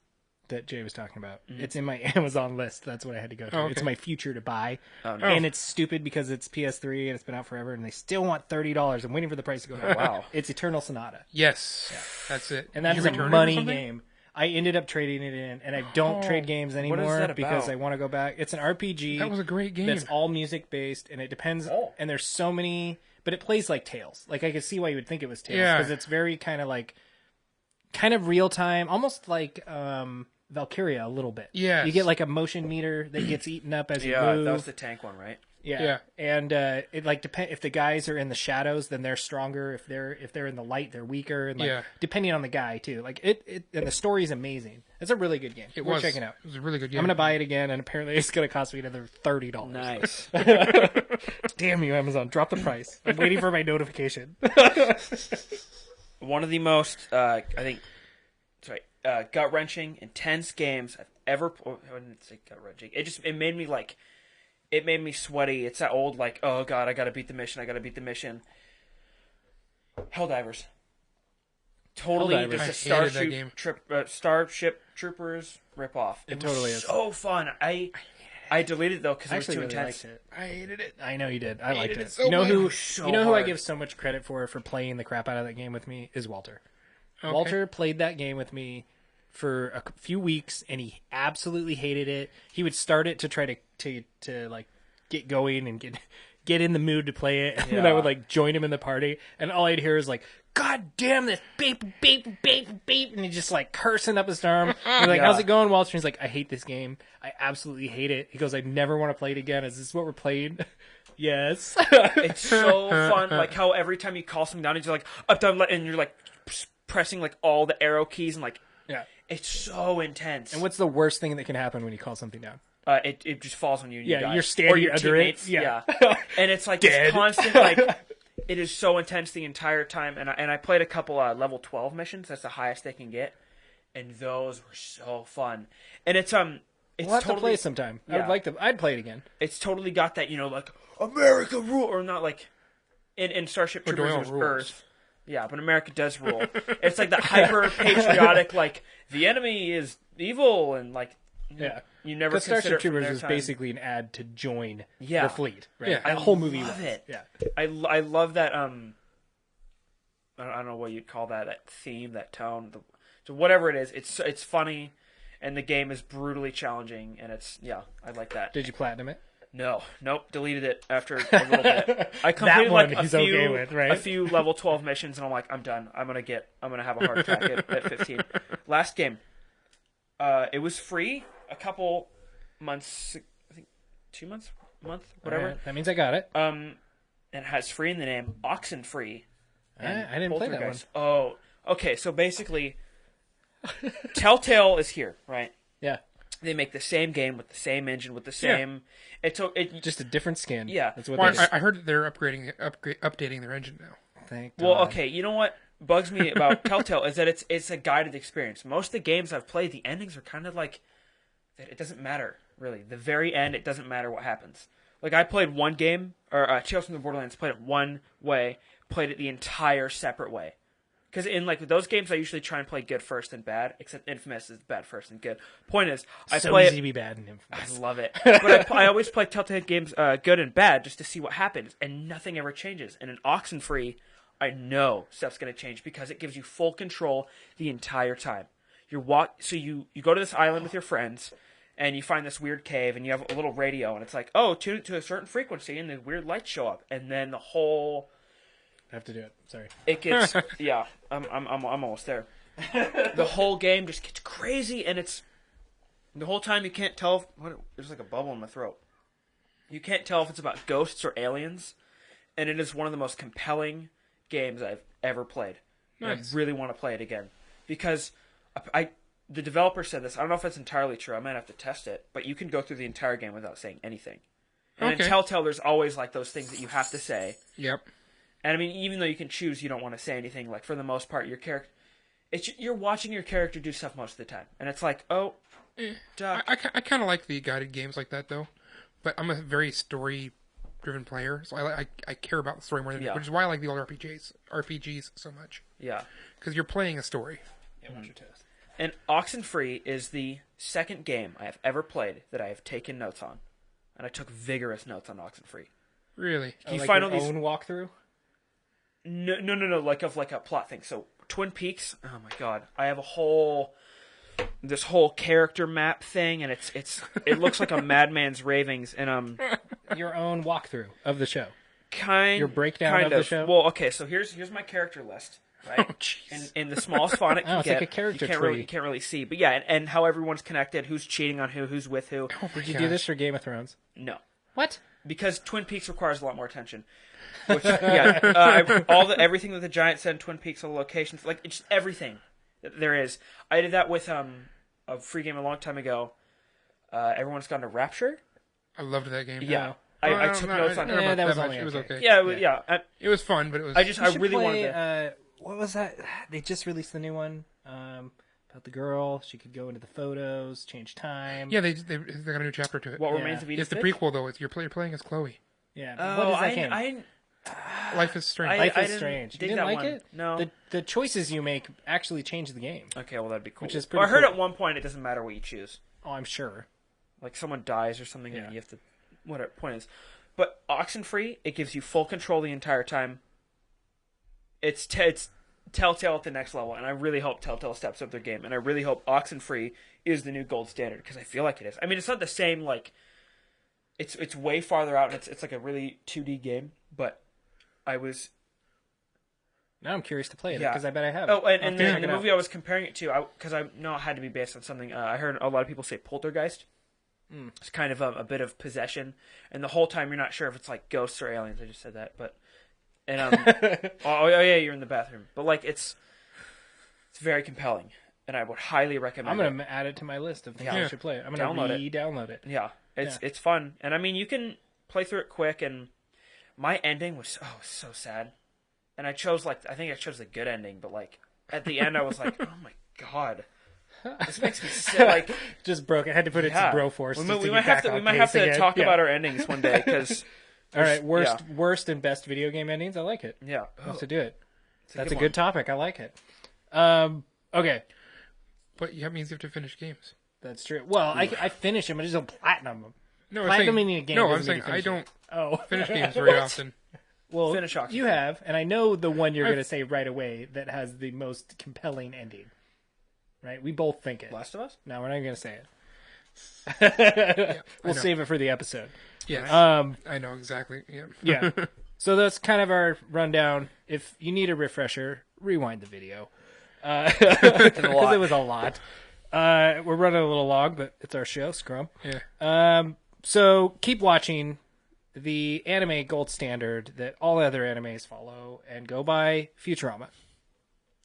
that Jay was talking about. It's in my Amazon list. That's what I had to go to.
Okay.
It's my future to buy.
Oh, no.
And it's stupid because it's PS3 and it's been out forever and they still want $30. I'm waiting for the price to go down.
Wow.
It's Eternal Sonata.
Yes, that's it.
And that
Did
is
you
a
return it or
money
something?
game. I ended up trading it in, and I don't trade games anymore
that
because
about?
I want to go back. It's an RPG.
That was a great game.
That's all music based, and it depends.
Oh.
And there's so many, but it plays like Tales. Like I could see why you would think it was Tales
Yeah.
because it's very kind of real time, almost like Valkyria a little bit.
Yes.
You get like a motion meter that gets eaten up as you
Yeah,
move.
that was the tank one, right?
Yeah. And it like depend if the guys are in the shadows, then they're stronger. If they're in the light, they're weaker. And like
Yeah.
depending on the guy too. Like it and the story's amazing. It's a really good game.
It
We're
was
checking out.
It was a really good game.
I'm gonna buy it again, and apparently it's gonna cost me another $30.
Nice.
Damn you, Amazon! Drop the price. I'm waiting for my notification.
One of the most, gut wrenching, intense games I've ever. I wouldn't say gut wrenching. It made me sweaty. It's that old like, oh god, I gotta beat the mission. Helldivers. Totally,
Helldivers.
just
I
a
hated that game.
Starship Troopers ripoff. It was
totally is.
so fun. I deleted it though because
I
it was
actually
too
really
intense.
liked it.
I hated it.
I know you did. I liked
hated
it.
it so
you know
much.
who?
It
was so
you know who I
hard.
give so much credit for playing the crap out of that game with me is Walter.
Okay.
Walter played that game with me for a few weeks, and he absolutely hated it. He would start it to try to like get going and get in the mood to play it, and then I would like join him in the party, and all I'd hear is like, "God damn this beep beep beep beep," and he's just like cursing up a storm. He's like,
Yeah.
"How's it going, Walter?" And he's like, "I hate this game. I absolutely hate it." He goes, "I never want to play it again. Is this what we're playing?" Yes.
It's so fun. Like how every time you call something down, it's like up down, and you're like pressing like all the arrow keys and like
Yeah.
it's so intense.
And what's the worst thing that can happen when you call something down?
It just falls on you. And
Yeah,
you die.
you're standing
or your
under it.
teammates.
Yeah.
And it's like
Dead.
this constant like. It is so intense the entire time, and I played a couple level 12 missions. That's the highest they can get, and those were so fun. And it's
We'll have
totally,
to play sometime. I
Yeah.
would like to. I'd play it again.
It's totally got that, like America rule, or not like in Starship Troopers
Doyle
there's
rules.
Earth. Yeah, but America does rule. It's like that hyper patriotic, like the enemy is evil, and like
Yeah.
you never
Because
consider
Starship
it from
Troopers
their
is
time.
basically an ad to join
Yeah.
the fleet. Right?
Yeah.
The whole movie
love
was.
it.
Yeah.
I love that I don't know what you'd call that theme, that tone, so whatever it is, it's funny, and the game is brutally challenging, and I like that.
Did you platinum it?
Nope, deleted it after a little bit. I completed
one
like a
he's
few
okay with, right?
a few level 12 missions, and I'm like, I'm done. I'm gonna have a heart attack at 15. Last game, it was free a couple months, I think 2 months, whatever.
All right. That means I got it.
And it has free in the name, Oxenfree.
I didn't play that one.
Poltergeist. Oh, okay. So basically, Telltale is here, right?
Yeah.
They make the same game with the same engine, with the same. It
Just a different skin.
Yeah.
That's what
Well,
they
I heard that they're updating their engine now.
Thank
well,
God.
okay. You know what bugs me about Telltale is that it's a guided experience. Most of the games I've played, the endings are kind of like that. It doesn't matter really. The very end, it doesn't matter what happens. Like I played one game, or Tales from the Borderlands, played it one way, played it the entire separate way. Because in like those games, I usually try and play good first and bad. Except Infamous is bad first and good. Point is, I
so
play
easy
it.
to be bad in
I
Infamous.
love it, but I always play Telltale games good and bad just to see what happens, and nothing ever changes. And in Oxenfree, I know stuff's going to change because it gives you full control the entire time. So you go to this island with your friends, and you find this weird cave, and you have a little radio, and it's like, oh, tune it to a certain frequency, and the weird lights show up, and then the whole
I have to do it. Sorry.
it gets yeah, I'm almost there. The whole game just gets crazy, and it's the whole time you can't tell. There's like a bubble in my throat. You can't tell if it's about ghosts or aliens, and it is one of the most compelling games I've ever played. And
Nice.
I really want to play it again because the developer said this. I don't know if it's entirely true. I might have to test it, but you can go through the entire game without saying anything. And
Okay.
in Telltale, there's always like those things that you have to say.
Yep.
And I mean, even though you can choose, you don't want to say anything. Like for the most part, your character, you're watching your character do stuff most of the time, and it's like, oh, duck.
I kind of like the guided games like that though. but I'm a very story-driven player, so I care about the story more than
Yeah.
which is why I like the old RPGs so much.
Yeah.
Because you're playing a story.
Yeah, watch your toast.
And Oxenfree is the second game I have ever played that I have taken notes on. And I took vigorous notes on Oxenfree.
Really?
You
Like
find
your
all these
own walkthrough?
No, like a plot thing. So Twin Peaks, oh my god. I have this whole character map thing, and it looks like a madman's ravings, and
Your own walkthrough of the show.
your
breakdown of the show?
Well, okay, so here's my character list, right?
Oh, jeez.
In the smallest font it can
it's
get.
like a character
you
tree.
can't really see, but yeah, and how everyone's connected, who's cheating on who's with who.
Oh my
Did you
gosh.
do this for Game of Thrones?
No,
What?
because Twin Peaks requires a lot more attention. Which, yeah, everything that the giant said in Twin Peaks, all the locations, like it's just everything that there is. I did that with a free game a long time ago. Everyone's Gone to Rapture.
I loved that game.
Yeah,
Oh,
I took notes on
I
it.
don't know
Yeah,
about
that was
much.
only
It was
okay.
okay.
Yeah.
It was fun, but it was.
I
You should
really
play,
wanted to.
what was that? They just released the new one about the girl. She could go into the photos, change time.
Yeah, they got a new chapter to it.
What
Yeah.
remains of Edith
It's the
Finch?
prequel though. It's you're playing as Chloe.
Yeah.
Oh,
What is that game?
I
Life is Strange.
Life
I
is
didn't
Strange. You
dig
didn't
that
like
one.
it?
No.
The choices you make actually change the game.
Okay, well that'd be cool.
Which is
Well, I
pretty
heard
cool.
at one point it doesn't matter what you choose.
Oh, I'm sure.
Like someone dies or something,
Yeah.
and you have to. Whatever point is, but Oxenfree, it gives you full control the entire time. It's Telltale at the next level, and I really hope Telltale steps up their game, and I really hope Oxenfree is the new gold standard because I feel like it is. I mean, it's not the same like. It's way farther out, and it's like a really 2D game, but I was.
Now I'm curious to play it
Yeah.
because I bet I have. it.
Oh, and
I'll have to
the
check it out.
movie I was comparing it to, because I know it had to be based on something. I heard a lot of people say Poltergeist. It's kind of a bit of possession, and the whole time you're not sure if it's like ghosts or aliens. I just said that, but oh yeah, you're in the bathroom, but like it's very compelling, and I would highly recommend.
I'm gonna add it to my list of things I
Yeah.
should play. I'm gonna
Download it.
re-download it.
Yeah, it's fun, and I mean you can play through it quick. And my ending was so sad, and I think I chose the good ending, but like at the end I was like, oh my god, this makes me sick. Like
Just broke. I had to put it
yeah,
to Broforce.
we might have to talk about our endings one day because.
All right, worst and best video game endings. I like it.
Yeah,
Let's do it. That's a
good
good topic. I like it. Okay,
But that means you have to finish games.
that's true. Well, I finish them. I just don't platinum them.
No, I'm
Platinum
saying,
in a game
no, I'm
doesn't
saying
mean you
I
finish
don't
Oh,
finish games very often.
well,
Finish Oxenfree.
you have, and I know the one you're going to say right away that has the most compelling ending. Right? We both think it.
Last of Us.
No, we're not going to say it.
Yeah,
We'll
I know.
save it for the episode.
Yes,
Um,
I know exactly. Yeah.
yeah. So that's kind of our rundown. If you need a refresher, rewind the video. Because it was a lot. We're running a little long, but it's our show, Scrum.
Yeah.
So keep watching the anime gold standard that all other animes follow and go by Futurama.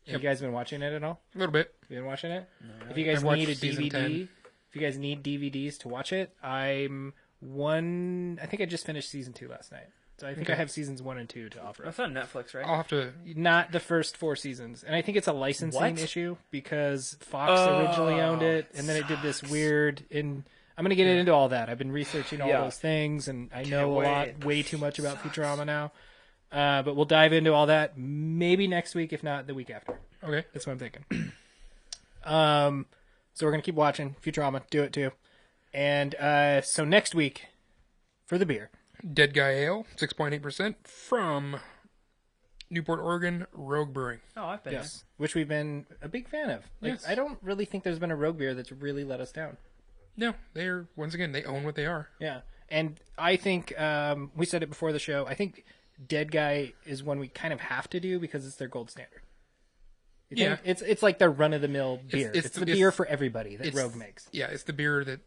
Have you guys been watching it at all?
A little bit.
You been watching it? If you guys
I've watched
need a
season
DVD,
10.
if you guys need DVDs to watch it, I think I just finished season 2 last night. So I think I have seasons 1 and 2 to offer.
That's on Netflix, right?
I'll have to.
Not the first 4 seasons. And I think it's a licensing
What?
issue because Fox originally owned it, and then it did this weird. I'm going to get into all that. I've been researching all
Yeah.
those things, and I
Can't
know a lot,
wait.
way too much about Futurama now. But we'll dive into all that maybe next week, if not the week after.
Okay.
That's what I'm thinking. So we're going to keep watching Futurama. Do it too. And so next week, for the beer.
Dead Guy Ale, 6.8% from Newport, Oregon, Rogue Brewing.
Oh, I've been.
Yes. Which we've been a big fan of. Like,
Yes.
I don't really think there's been a rogue beer that's really let us down.
No, they're, once again, they own what they are.
Yeah. And I think, we said it before the show, I think Dead Guy is one we kind of have to do because it's their gold standard. You think?
Yeah.
It's like their run-of-the-mill beer.
it's
It's,
the-
the beer for everybody that
it's-
Rogue makes.
Yeah, it's the beer that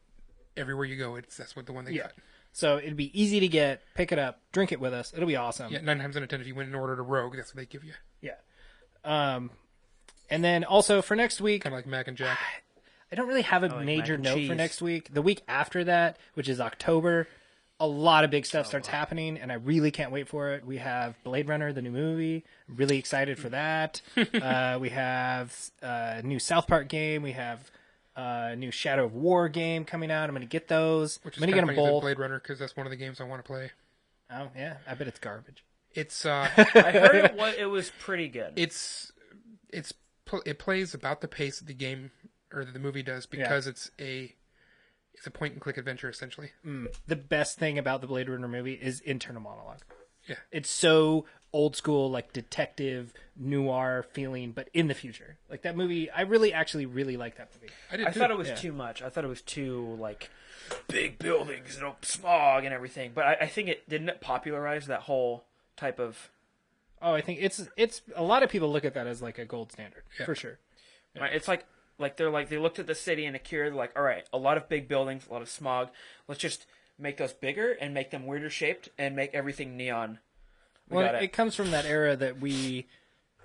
everywhere you go, that's what the one they got.
So it'd be easy to get, pick it up, drink it with us. It'll be awesome.
Yeah, 9 times out of 10, if you went and ordered a Rogue, that's what they give you.
Yeah. And then also for next week,
Kind of like Mac and Jack.
I don't really have a
like
major
mac and
note for
cheese.
next week. The week after that, which is October, a lot of big stuff starts happening, and I really can't wait for it. We have Blade Runner, the new movie. I'm really excited for that. We have a new South Park game. We have New Shadow of War game coming out. I'm going to get those.
Which
I'm
is
going to
kind
get
of
them
funny,
both.
Blade Runner, because that's one of the games I want to play.
Oh, yeah. I bet it's garbage.
It's
I heard it was pretty good.
it plays about the pace of the game or the movie does because it's a point and click adventure essentially.
The best thing about the Blade Runner movie is internal monologue.
Yeah,
It's so old school, like detective noir feeling, but in the future. Like that movie, I actually really like that movie.
I
thought it was too much. I thought it was too like big buildings and smog and everything. But I think it didn't popularize that whole type of.
Oh, I think it's a lot of people look at that as like a gold standard for sure.
Right? It's like they looked at the city in Akira. They're like, all right, a lot of big buildings, a lot of smog. Let's just make those bigger and make them weirder shaped and make everything neon.
It comes from that era that we,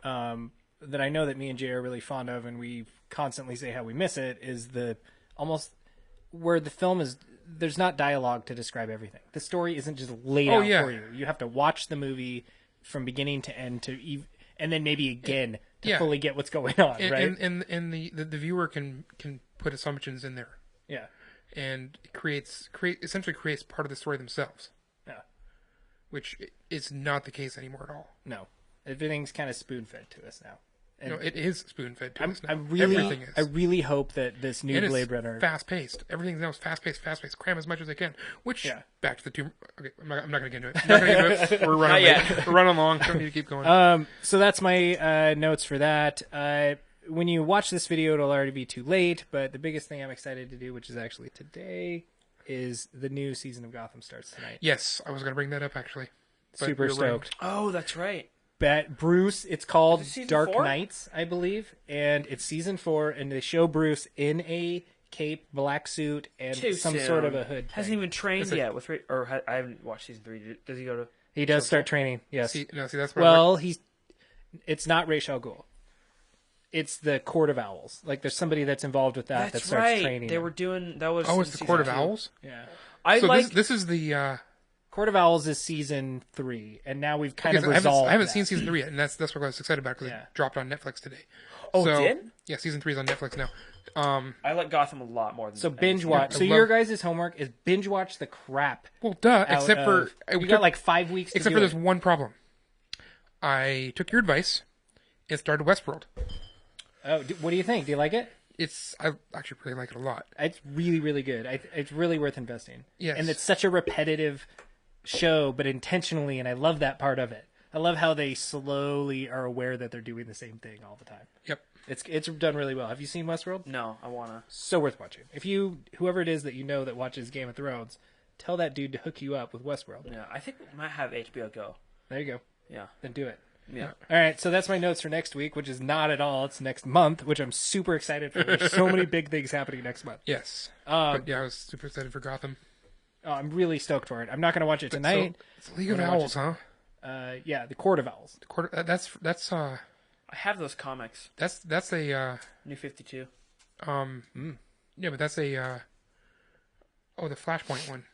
that I know that me and Jay are really fond of, and we constantly say how we miss it. Is the almost where the film is. There's not dialogue to describe everything. The story isn't just laid out for you. You have to watch the movie from beginning to end and then maybe again to fully get what's going on, right?
And the viewer can put assumptions in there.
Yeah.
And essentially creates part of the story themselves.
Yeah.
Which is not the case anymore at all.
No. Everything's kind of spoon-fed to us now. And
no, it is spoon-fed to us now.
Everything is. I really hope that this new Blade Runner...
fast-paced. Everything now is fast-paced. Cram as much as they can. Which, back to the two... Okay, I'm not going to get into it. We're running late. We're running long. Don't need to keep going.
So that's my notes for that. When you watch this video, it'll already be too late, but the biggest thing I'm excited to do, which is actually today, is the new season of Gotham starts tonight.
Yes, I was going to bring that up, actually.
Super stoked.
Right.
Oh, that's right.
Bruce, it's called Dark
4?
Knights, I believe, and it's season 4, and they show Bruce in a cape, black suit, and sort of a hood.
Hasn't even trained yet with, I haven't watched season 3. Does he go to?
He does start training. Yes.
See, that's what
it's not Ra's al Ghul. It's the Court of Owls. Like there's somebody that's involved with that
That's
starts
right.
training.
They were doing that was.
Oh, it's the Court of Owls.
Yeah.
This is the
Court of Owls is season 3, and now we've kind of resolved.
I haven't seen season 3 yet, and that's what I was excited about because it dropped on Netflix today.
Oh, it did?
Yeah, season 3 is on Netflix now.
I like Gotham a lot more than
binge watch. So your guys' homework is binge watch the crap.
Well, duh. Except for
we got like 5 weeks.
Except for there's one problem. I took your advice and started Westworld.
Oh, what do you think? Do you like it?
I actually really like it a lot.
It's really, really good. It's really worth investing.
Yes.
And it's such a repetitive show, but intentionally, and I love that part of it. I love how they slowly are aware that they're doing the same thing all the time.
Yep.
It's done really well. Have you seen Westworld?
No, I wanna.
So worth watching. If whoever it is that you know that watches Game of Thrones, tell that dude to hook you up with Westworld.
Yeah, I think we might have HBO Go.
There you go.
Yeah.
Then do it.
Yeah.
All right, so that's my notes for next week, which is not at all. It's next month, which I'm super excited for. There's so many big things happening next month.
Yes. But yeah, I was super excited for Gotham.
Oh, I'm really stoked for it. I'm not going to watch it tonight.
So, it's League of Owls, huh?
Yeah, the Court of Owls.
That's
I have those comics.
That's a
New 52.
Yeah, but that's a the Flashpoint one.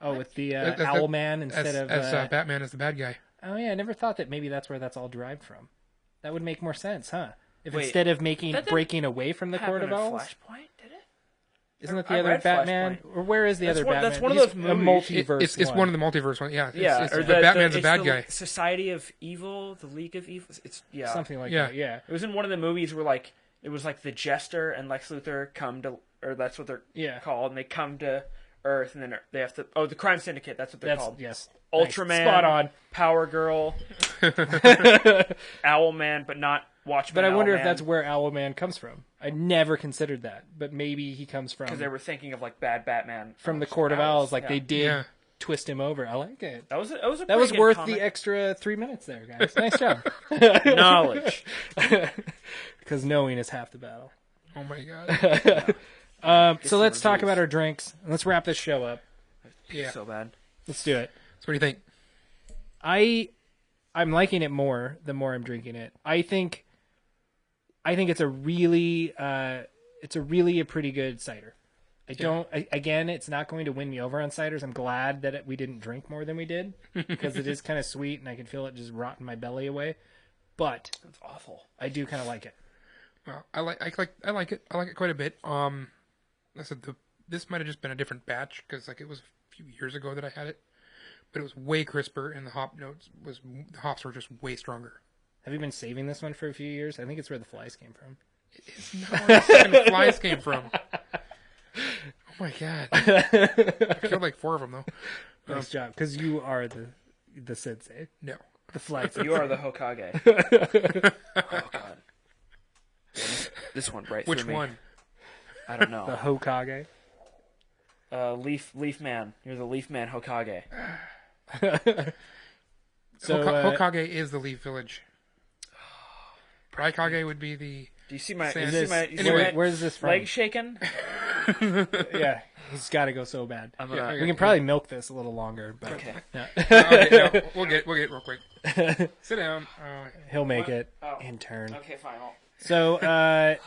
Oh, with the Owlman instead of
Batman as the bad guy.
Oh yeah, I never thought that maybe that's where that's all derived from. That would make more sense, huh? If instead of breaking away from the Court of Owls,
Flashpoint, did it?
Isn't it the other Batman?
Flashpoint.
Or where is the other Batman?
That's one of those movies.
A multiverse.
It's one of the multiverse ones. Yeah.
Yeah.
But Batman's a bad guy.
Society of Evil, the League of Evil. It's
something like that. Yeah.
It was in one of the movies where it was like the Jester and Lex Luthor come to, or that's what they're called, and they come to Earth, and then they have to. Oh, the Crime Syndicate. That's what they're called.
Yes.
Ultraman,
nice. Spot on.
Power Girl, Owlman, but not Watchmen.
But I wonder if that's where Owlman comes from. I never considered that, but maybe he comes from
because they were thinking of like bad Batman
from the Court of Owls. They did twist him over. I like it.
That was
worth
comic.
The extra 3 minutes there, guys. Nice job.
Knowledge,
because knowing is half the battle.
Oh my god.
So let's talk about our drinks. Let's wrap this show up.
Yeah.
So bad.
Let's do it.
So what do you think?
I'm liking it more the more I'm drinking it. I think it's a really a pretty good cider. Again, it's not going to win me over on ciders. I'm glad that we didn't drink more than we did because it is kind of sweet and I can feel it just rotting my belly away. But
that's awful.
I do kind of like it.
Well, I like it. I like it quite a bit. I said this might have just been a different batch because like it was a few years ago that I had it, but it was way crisper and the hops were just way stronger.
Have you been saving this one for a few years? I think it's where the flies came from.
It is not where the second flies came from. Oh my god! I killed like 4 of them though.
Nice job, because you are the sensei.
No,
The flies.
You are the Hokage. Oh god. This one right
which
through me.
one?
I don't
The
know.
Hokage.
Leaf Man. You're the Leaf Man Hokage.
So
Hokage is the Leaf Village. Raikage would be the.
Do you see my?
Sand.
You see my? You see
Anyway,
my
where's this from?
leg shaking?
Yeah, he's got to go so bad.
I'm
Yeah,
gonna.
okay.
We can probably milk this a little longer, but
Okay.
Okay, no, we'll get it real quick. Sit down.
he'll make it
Oh.
in turn.
Okay, fine.
So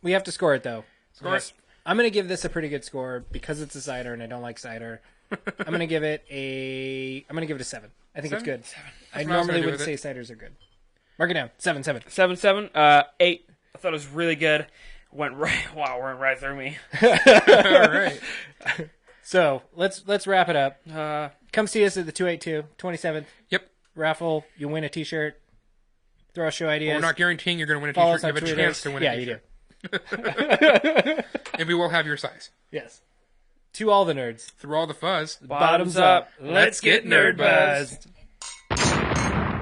we have to score it though.
Score it.
I'm gonna give this a pretty good score because it's a cider and I don't like cider. I'm gonna give it a 7. I think it's
7?
good. I
what I was
normally
gonna do
wouldn't
with
say ciders are good. Mark it down. 7.
7. 8. I thought it was really good. Went right through me.
All right.
So let's wrap it up.
Uh,
Come see us at the 282 27th
Yep.
raffle. You win a T-shirt. Throw us show
Well,
ideas.
we're not guaranteeing you're going to win a
Follow
T-shirt.
us
You
on
have a
Twitter.
chance to win
Yeah,
a
you
T-shirt.
do.
And we will have your size.
Yes. To all the nerds.
Through all the fuzz.
Bottoms up.
Let's get nerd buzzed.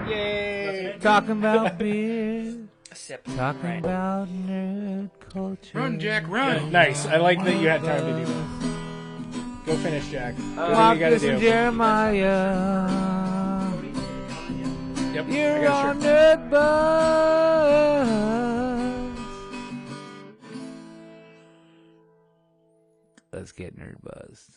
Yay!
Talking about beer.
sip.
Talking
Right.
about nerd culture.
Run, Jack, run.
Nice. I like that you had time to do this. Go finish, Jack. What do you gotta
Marcus and
do?
Jeremiah.
Yep. I
You're
got a
on
shirt.
Nerdbuzzed. Let's get nerd buzzed.